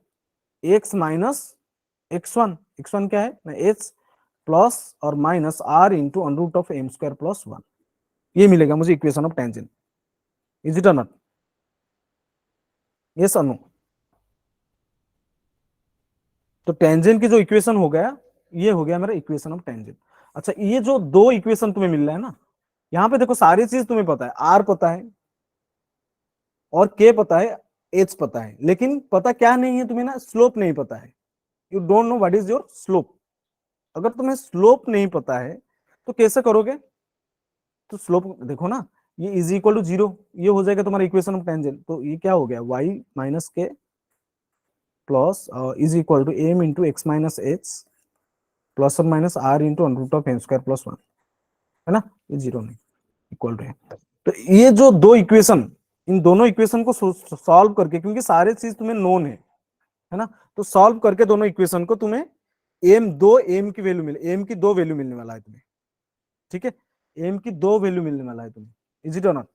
S1: x minus x1 क्या है ना, h प्लस और minus r into under root of m square plus 1, ये मिलेगा मुझे equation of tangent. Is it or not? Yes और नो? तो टेंजेंट की जो इक्वेशन हो गया, ये हो गया मेरा इक्वेशन ऑफ टेंजेंट। अच्छा ये जो दो इक्वेशन तुम्हें मिल रहा है ना, यहाँ पे देखो सारी चीज तुम्हें पता है, आर पता है और के पता है, एच पता है, लेकिन पता क्या नहीं है तुम्हें ना, स्लोप नहीं पता है। You don't know what is your slope. अगर तुम्हें स्लोप नहीं पता है तो कैसे करोगे? तो स्लोप देखो ना, ये इज इक्वल टू 0, ये हो जाएगा तुम्हारा इक्वेशन ऑफ टेंजेंट। तो ये क्या हो गया, y minus k plus is equal to m into x minus h plus और minus r into under root of m square plus 1, है ना, ये 0 नहीं, इक्वल टू है। तो ये जो दो इक्वेशन, इन दोनों इक्वेशन को सॉल्व करके, क्योंकि सारे चीज तुम्हें नोन है ना, तो सॉल्व करके दोनों इक्वेशन को तुम्हें एम की वैल्यू मिले, एम की दो वैल्यू मिलने वाला है तुम्हें। ठीक है, एम की दो वैल्यू मिलने वाला है तुम्हें। Is it or not?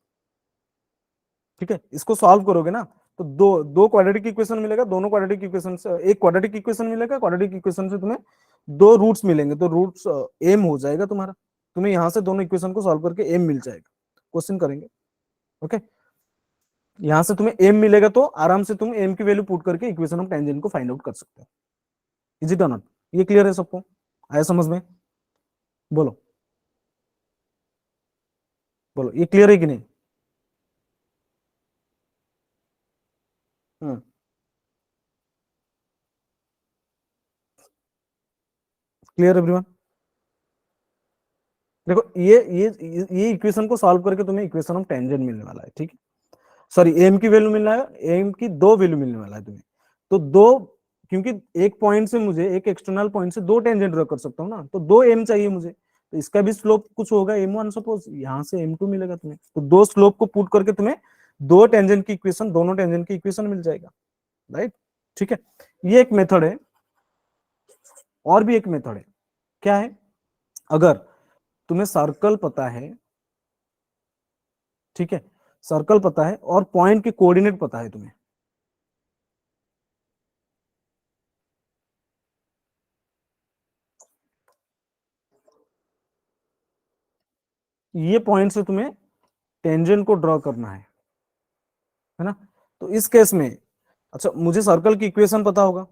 S1: ठीक है, इसको सॉल्व करोगे ना, तो दो दो क्वाड्रेटिक इक्वेशन मिलेगा, दोनों क्वाड्रेटिक इक्वेशन से एक क्वाड्रेटिक इक्वेशन मिलेगा, क्वाड्रेटिक इक्वेशन से तुम्हें दो रूट्स मिलेंगे, तो रूट्स एम हो जाएगा तुम्हारा, तुम्हें यहां से दोनों इक्वेशन को सॉल्व करके एम मिल जाएगा। क्वेश्चन करेंगे, ओके। यहां से तुम्हें एम मिलेगा, तो आराम से तुम एम की वैल्यू पुट करके इक्वेशन ऑफ टेंजेंट को फाइंड आउट कर सकते हो। Is it or not? ये क्लियर है सबको? आया समझ में? बोलो बोलो, ये क्लियर है कि नहीं? Clear everyone? देखो ये इक्वेशन को सॉल्व करके तुम्हें इक्वेशन ऑफ टेंजेंट मिलने वाला है। ठीक है, सॉरी एम की वैल्यू मिलना है, एम की दो वैल्यू मिलने वाला है तुम्हें। तो दो, क्योंकि एक पॉइंट से मुझे, एक एक्सटर्नल पॉइंट से दो टेंजेंट ड्रॉ कर सकता हूँ ना, तो दो एम चाहिए मुझे, तो इसका भी स्लोप कुछ होगा m1, सपोज यहाँ से m2 मिलेगा तुम्हें, तो दो स्लोप को पुट करके तुम्हें दो टेंजेंट की इक्वेशन, दोनों टेंजेंट की इक्वेशन मिल जाएगा, राइट? ठीक है, ये एक मेथड है, और भी एक मेथड है, क्या है, अगर तुम्हें सर्कल पता है, ठीक है, सर्कल पता है और पॉइंट के कोऑर्डिनेट पता है तुम्हें, ये पॉइंट से तुम्हें टेंजेंट को ड्रॉ करना है ना। तो इस केस में, अच्छा मुझे सर्कल की इक्वेशन पता होगा,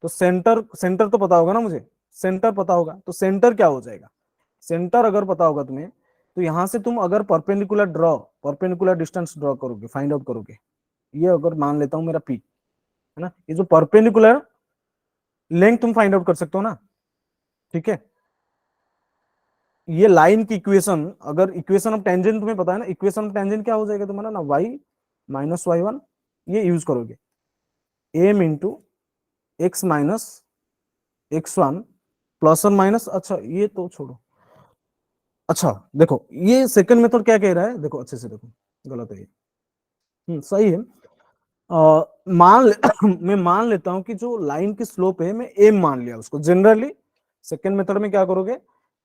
S1: तो सेंटर, सेंटर तो पता होगा ना मुझे, सेंटर पता होगा, तो सेंटर क्या हो जाएगा, सेंटर अगर पता होगा तुम्हें, तो यहां से तुम अगर perpendicular draw, perpendicular distance draw करोगे, फाइंड आउट करोगे, ये अगर मान लेता हूं मेरा पी है ना, ये जो परपेंडिकुलर लेंथ तुम फाइंड आउट कर सकते हो ना, ठीक है। ये लाइन की इक्वेशन, अगर इक्वेशन ऑफ टेंजेंट तुम्हें पता है ना, इक्वेशन ऑफ टेंजेंट क्या हो जाएगा तुम्हारा ना, वाई माइनस वाई वन, ये यूज करोगे, m into x minus x one plus और माइनस, अच्छा ये तो छोड़ो, अच्छा देखो ये सेकंड मेथड क्या कह रहा है, देखो अच्छे से देखो, गलत है ये, सही है। मैं मान लेता हूं कि जो लाइन की स्लोप है, मैं एम मान लिया उसको जनरली। सेकंड मेथड में क्या करोगे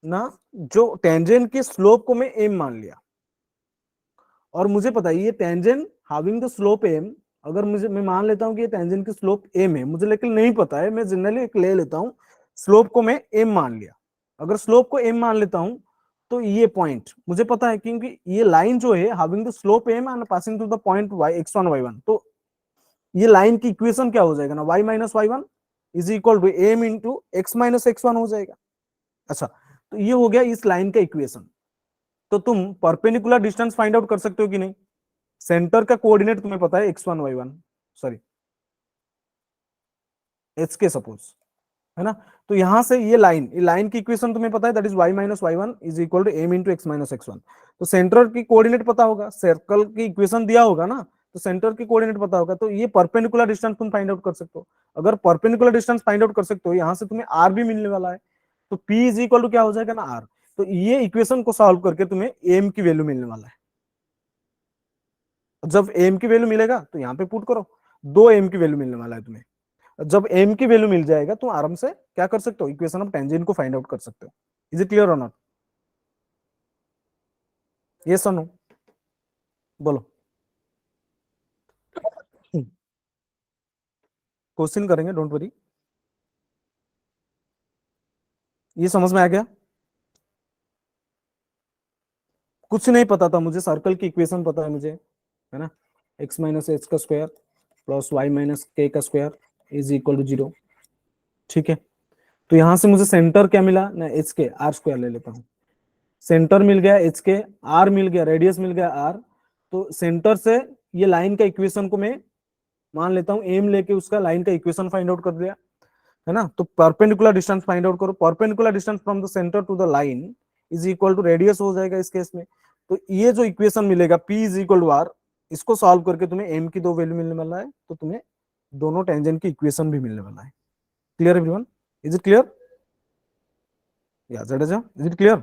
S1: ना, जो टेंजेंट की स्लोप को मैं एम मान लिया, और मुझे पता है ये tangent having the slope m, अगर मुझे, मैं मान लेता हूं कि ये टेंजेंट की स्लोप एम है, मुझे लेकिन नहीं पता है, मैं जनरली एक ले लेता हूं, स्लोप को मैं एम मान लिया, अगर स्लोप को एम मान लेता हूं, तो ये पॉइंट मुझे पता है, क्योंकि ये लाइन जो है having the slope m and passing through the point y x one y one, तो ये लाइन की इक्वेशन क्या हो जाएगा ना, y minus y one is equal to m into x minus x one हो जाएगा। अच्छा, तो ये हो गया इस लाइन का इक्वेशन। तो तुम परपेंडिकुलर डिस्टेंस फाइंड आउट कर सकते हो कि नहीं, सेंटर का कोऑर्डिनेट तुम्हें पता है x one y one, sorry h k suppose, है ना, तो यहां से ये लाइन की इक्वेशन तुम्हें पता है, that is y minus y one is equal to m into x minus x one. तो सेंटर की कोऑर्डिनेट पता होगा, सर्कल की इक्वेशन दिया होगा ना, तो सेंटर की कोऑर्डिनेट पता होगा, तो ये परपेंडिकुलर डिस्टेंस तुम फाइंड आउट कर सकते हो। अगर परपेंडिकुलर डिस्टेंस फाइंड आउट कर सकते हो, यहां से तुम्हें आर भी मिलने वाला है, तो पी इज इक्वल टू क्या हो जाएगा ना, आर। तो ये इक्वेशन को सॉल्व करके तुम्हें एम की वैल्यू मिलने वाला है। जब एम की वैल्यू मिलेगा तो यहाँ पे पुट करो, 2 एम की वैल्यू मिलने वाला है तुम्हें। जब एम की वैल्यू मिल जाएगा तो आराम से क्या कर सकते हो, इक्वेशन ऑफ टेंजेंट को फाइंड आउट कर सकते हो। Is it clear or not, ये नो, बोलो। क्वेश्चन करेंगे, डोंट वरी। ये समझ में आ गया, कुछ नहीं पता था मुझे, सर्कल की इक्वेशन पता है मुझे, है ना, एक्स माइनस एच का स्क्वायर प्लस वाई माइनस के का स्क्वायर इज इक्वल टू 0, ठीक है। तो यहां से मुझे सेंटर क्या मिला ना, एच के, आर स्क्वायर ले लेता हूँ, सेंटर मिल गया एच के, आर मिल गया, रेडियस मिल गया आर। तो सेंटर से ये लाइन का इक्वेशन को मैं मान लेता हूं एम लेके, उसका लाइन का इक्वेशन फाइंड आउट कर दिया, है ना। तो परपेंडिकुलर डिस्टेंस फाइंड आउट करो, perpendicular distance from the centre to the line is equal to radius हो जाएगा इस केस में। तो ये जो इक्वेशन मिलेगा P is equal to r, इसको सॉल्व करके तुम्हें एम की 2 वैल्यू मिलने वाला है, तो तुम्हें दोनों टेंजेंट की इक्वेशन भी मिलने वाला है। Clear everyone, is it clear, या जडेजा इज इट क्लियर।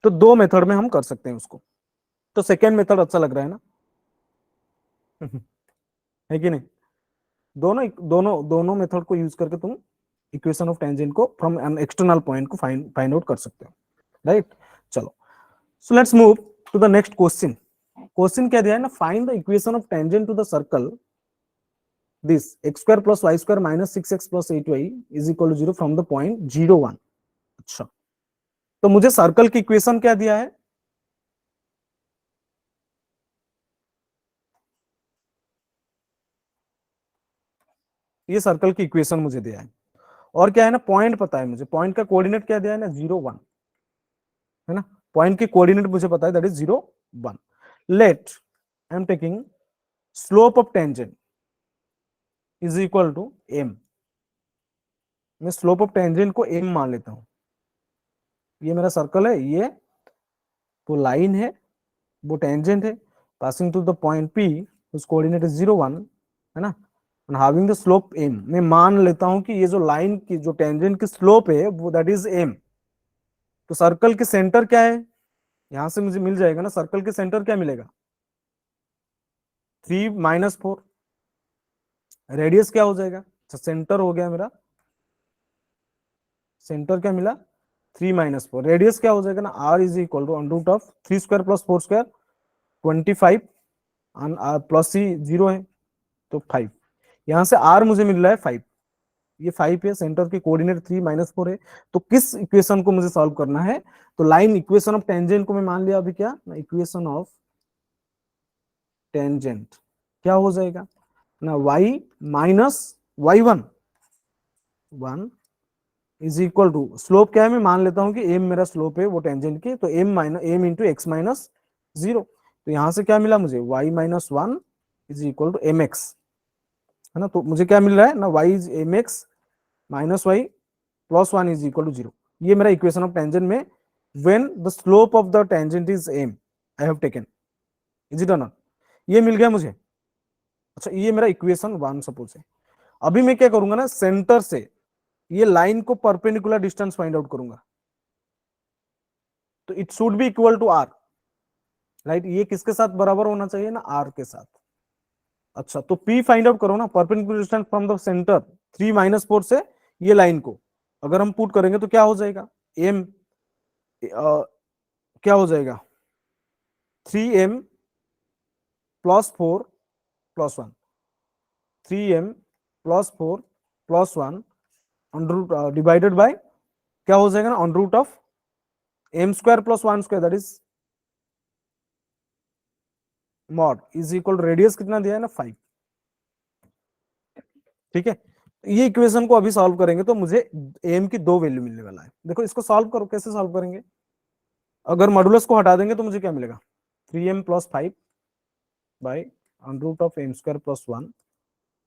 S1: तो 2 मेथड में हम कर सकते हैं उसको, तो सेकेंड मेथड अच्छा लग रहा है ना है कि नहीं, दोनों दोनों दोनों मेथड को यूज करके तुम इक्वेशन ऑफ टेंजेंट को फ्रॉम एन एक्सटर्नल पॉइंट को फाइंड आउट कर सकते हो, राइट। चलो, so let's move to the next question. Question क्या दिया है ना, find the equation of tangent to the circle this x square plus y square minus 6x plus 8y is equal to 0 from the point 0 1। अच्छा, तो मुझे सर्कल की इक्वेशन क्या दिया है, ये सर्कल की इक्वेशन मुझे दिया है, और क्या है ना, पॉइंट पता है मुझे, पॉइंट का कोऑर्डिनेट क्या दिया है ना, 0 1, है ना। पॉइंट की कोऑर्डिनेट मुझे पता है, that is 0 1। Let I am taking slope of tangent is equal to m, मैं स्लोप ऑफ टेंजेंट को एम मान लेता हूं, ये मेरा सर्कल है, ये वो लाइन है, वो टेंजेंट है, passing through the point P, उस कोऑर्डिनेट इज 0 1, है ना, and having the slope m, मैं मान लेता हूं कि ये जो लाइन की जो टेंजेंट की स्लोप है वो दैट इज एम। तो सर्कल के सेंटर क्या है, यहां से मुझे मिल जाएगा ना, सर्कल के सेंटर क्या मिलेगा, 3 - 4, रेडियस क्या हो जाएगा, अच्छा सेंटर हो गया मेरा, सेंटर क्या मिला 3 - 4, रेडियस क्या हो जाएगा ना, r is equal to under root of 3² + 4² 25 plus c 0 है तो 5, यहां से r मुझे मिल रहा है 5, ये 5 है, सेंटर की कोऑर्डिनेट 3 - 4 है। तो किस इक्वेशन को मुझे सॉल्व करना है, तो लाइन इक्वेशन ऑफ टेंजेंट को मैं मान लिया अभी, क्या इक्वेशन ऑफ टेंजेंट क्या हो जाएगा ना, y minus y1 1 is equal to, slope क्या है मैं मान लेता हूं कि m मेरा स्लोप है वो टेंजेंट की, तो m इंटू x माइनस 0, तो यहां से क्या मिला मुझे y - 1 is equal to mx, है ना। तो मुझे क्या मिल रहा है ना, y इज mx minus y plus 1 is equal to 0, ये मेरा इक्वेशन ऑफ टेंजेंट में when the slope of the tangent is m I have taken, is it or not, ये मिल गया मुझे। अच्छा, ये मेरा इक्वेशन 1 सपोज है। अभी मैं क्या करूंगा ना, सेंटर से ये लाइन को परपेंडिकुलर डिस्टेंस फाइंड आउट करूंगा, तो it should be equal to r, right, ये किसके साथ बराबर होना चाहिए ना, आर के साथ। अच्छा, तो P फाइंड आउट करो ना, perpendicular distance from the centre 3 - 4 से ये लाइन को अगर हम पुट करेंगे तो क्या हो जाएगा, m क्या हो जाएगा 3m plus 4 plus 1, 3m plus 4 plus 1 under divided by क्या हो जाएगा ना, under root of m² plus 1² that is mod is equal, radius कितना दिया है ना 5, ठीक है। ये इक्वेशन को अभी सॉल्व करेंगे तो मुझे एम की 2 वैल्यू मिलने वाला है। देखो इसको सॉल्व करो, कैसे सॉल्व करेंगे, अगर मॉडुलस को हटा देंगे तो मुझे क्या मिलेगा, 3m plus 5 by under root of m² plus 1,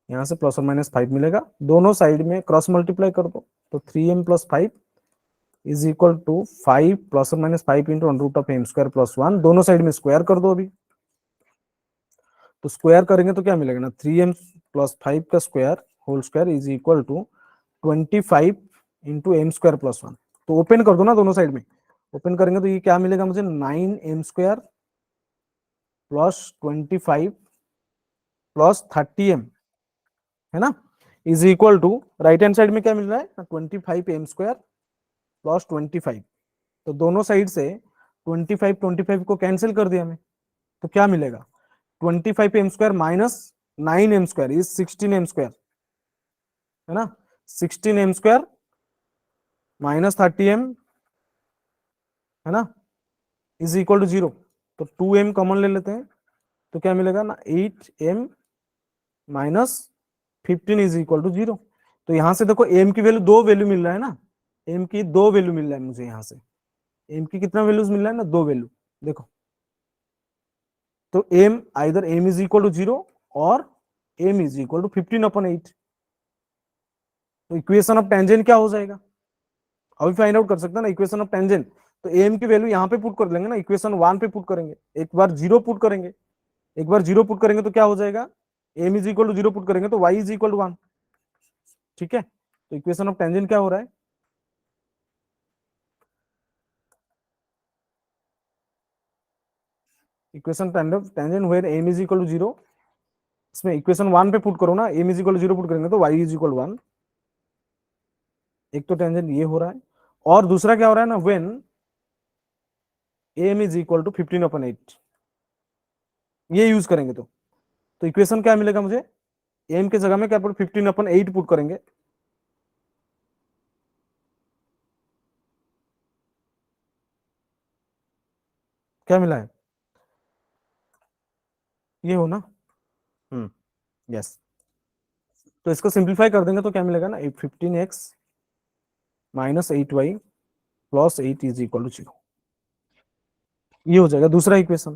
S1: यहाँ से प्लस और माइनस 5 मिलेगा, दोनों साइड में क्रॉस मल्टीप्लाई कर दो, तो 3m plus 5 is equal to 5 plus और minus 5 into under root of m² plus 1, दोनों साइड में स्क्वायर कर दो अभी, तो स्क्वायर करेंगे तो क्या मिलेगा ना, 3m प्लस 5 का square whole square is equal to 25 into m² plus 1, तो ओपन कर दो ना दोनों साइड में, ओपन करेंगे तो ये क्या मिलेगा मुझे, 9m² प्लस 25 प्लस 30m, है ना, is equal to right hand side में क्या मिल रहा है 25m² प्लस 25, तो दोनों साइड से 25 को कैंसिल कर दिया मैं, तो क्या मिलेगा 25m² minus 9m² is 16m², है ना, 16m² माइनस 30m, है ना, इज इक्वल टू 0, तो 2m कॉमन ले लेते हैं, तो क्या मिलेगा ना 8m minus 15 is equal to 0, तो यहां से देखो m की वैल्यू 2 वैल्यू मिल रहा है ना, m की 2 वैल्यू मिल रहा है मुझे, यहां से m की कितना वैल्यूज मिल रहा है ना, 2 वैल्यू, देखो, तो m either m is equal to 0 or m is equal to 15/8, तो इक्वेशन ऑफ टेंजेंट क्या हो जाएगा, अभी फाइंड आउट कर सकते हैं ना इक्वेशन ऑफ टेंजेंट, तो एम की वैल्यू यहाँ पे पुट कर लेंगे ना, इक्वेशन 1 पे पुट करेंगे, एक बार 0 पुट करेंगे, एक बार 0 पुट करेंगे तो क्या हो जाएगा, m is equal to 0 put करेंगे तो वाई इज इक्वल टू 1, ठीक है, तो इक्वेशन ऑफ टेंजेंट क्या हो रहा है, equation tangent where m is equal to 0, इसमें इक्वेशन 1 पे पुट करो ना, m is equal to 0 put करेंगे तो वाई इज इक्वल टू 1, एक तो टेंजेंट ये हो रहा है, और दूसरा क्या हो रहा है ना, when m is equal to 15/8, ये यूज करेंगे तो इक्वेशन क्या मिलेगा मुझे, एम के जगह में क्या पुट 15/8 पुट करेंगे, क्या मिला है, ये हो ना, यस, तो इसको सिंप्लीफाई कर देंगे तो क्या मिलेगा ना, 15x minus 8y plus 8 is equal to 0, ये हो जाएगा दूसरा इक्वेशन।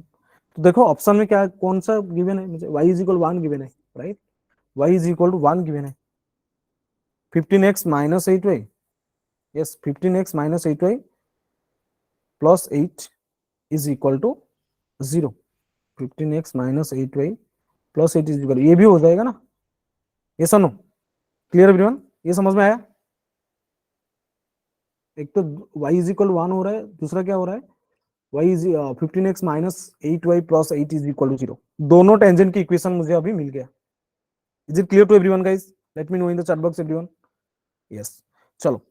S1: तो देखो ऑप्शन में क्या कौन सा गिवन है मुझे, y इज इक्वल 1 गिवन है, right, y is equal to 1 given है, 15x minus 8y, yes 15x minus 8y plus 8 is equal to 0, 15x minus 8y plus 8 is equal, ये भी हो जाएगा ना, ये सुनो, क्लियर एवरीवन, ये समझ में आया, एक तो y इज इक्वल 1 हो रहा है, दूसरा क्या हो रहा है, y is 15x minus 8y plus 8 is equal to 0, दोनों टेंजेंट की इक्वेशन मुझे अभी मिल गया, is it clear to everyone guys, let me know in the chat box everyone, yes, चलो,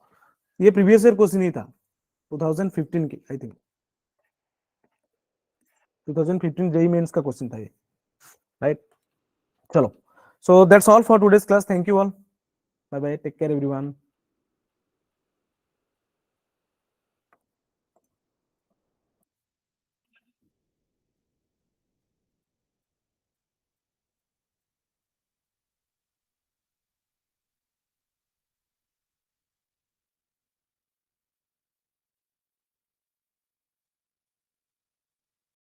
S1: ये प्रीवियस ईयर क्वेश्चन ही था, 2015 की आई थिंक 2015 जेई मेंस का क्वेश्चन था ये, राइट। चलो, so that's all for today's class, thank you all, bye bye, take care everyone.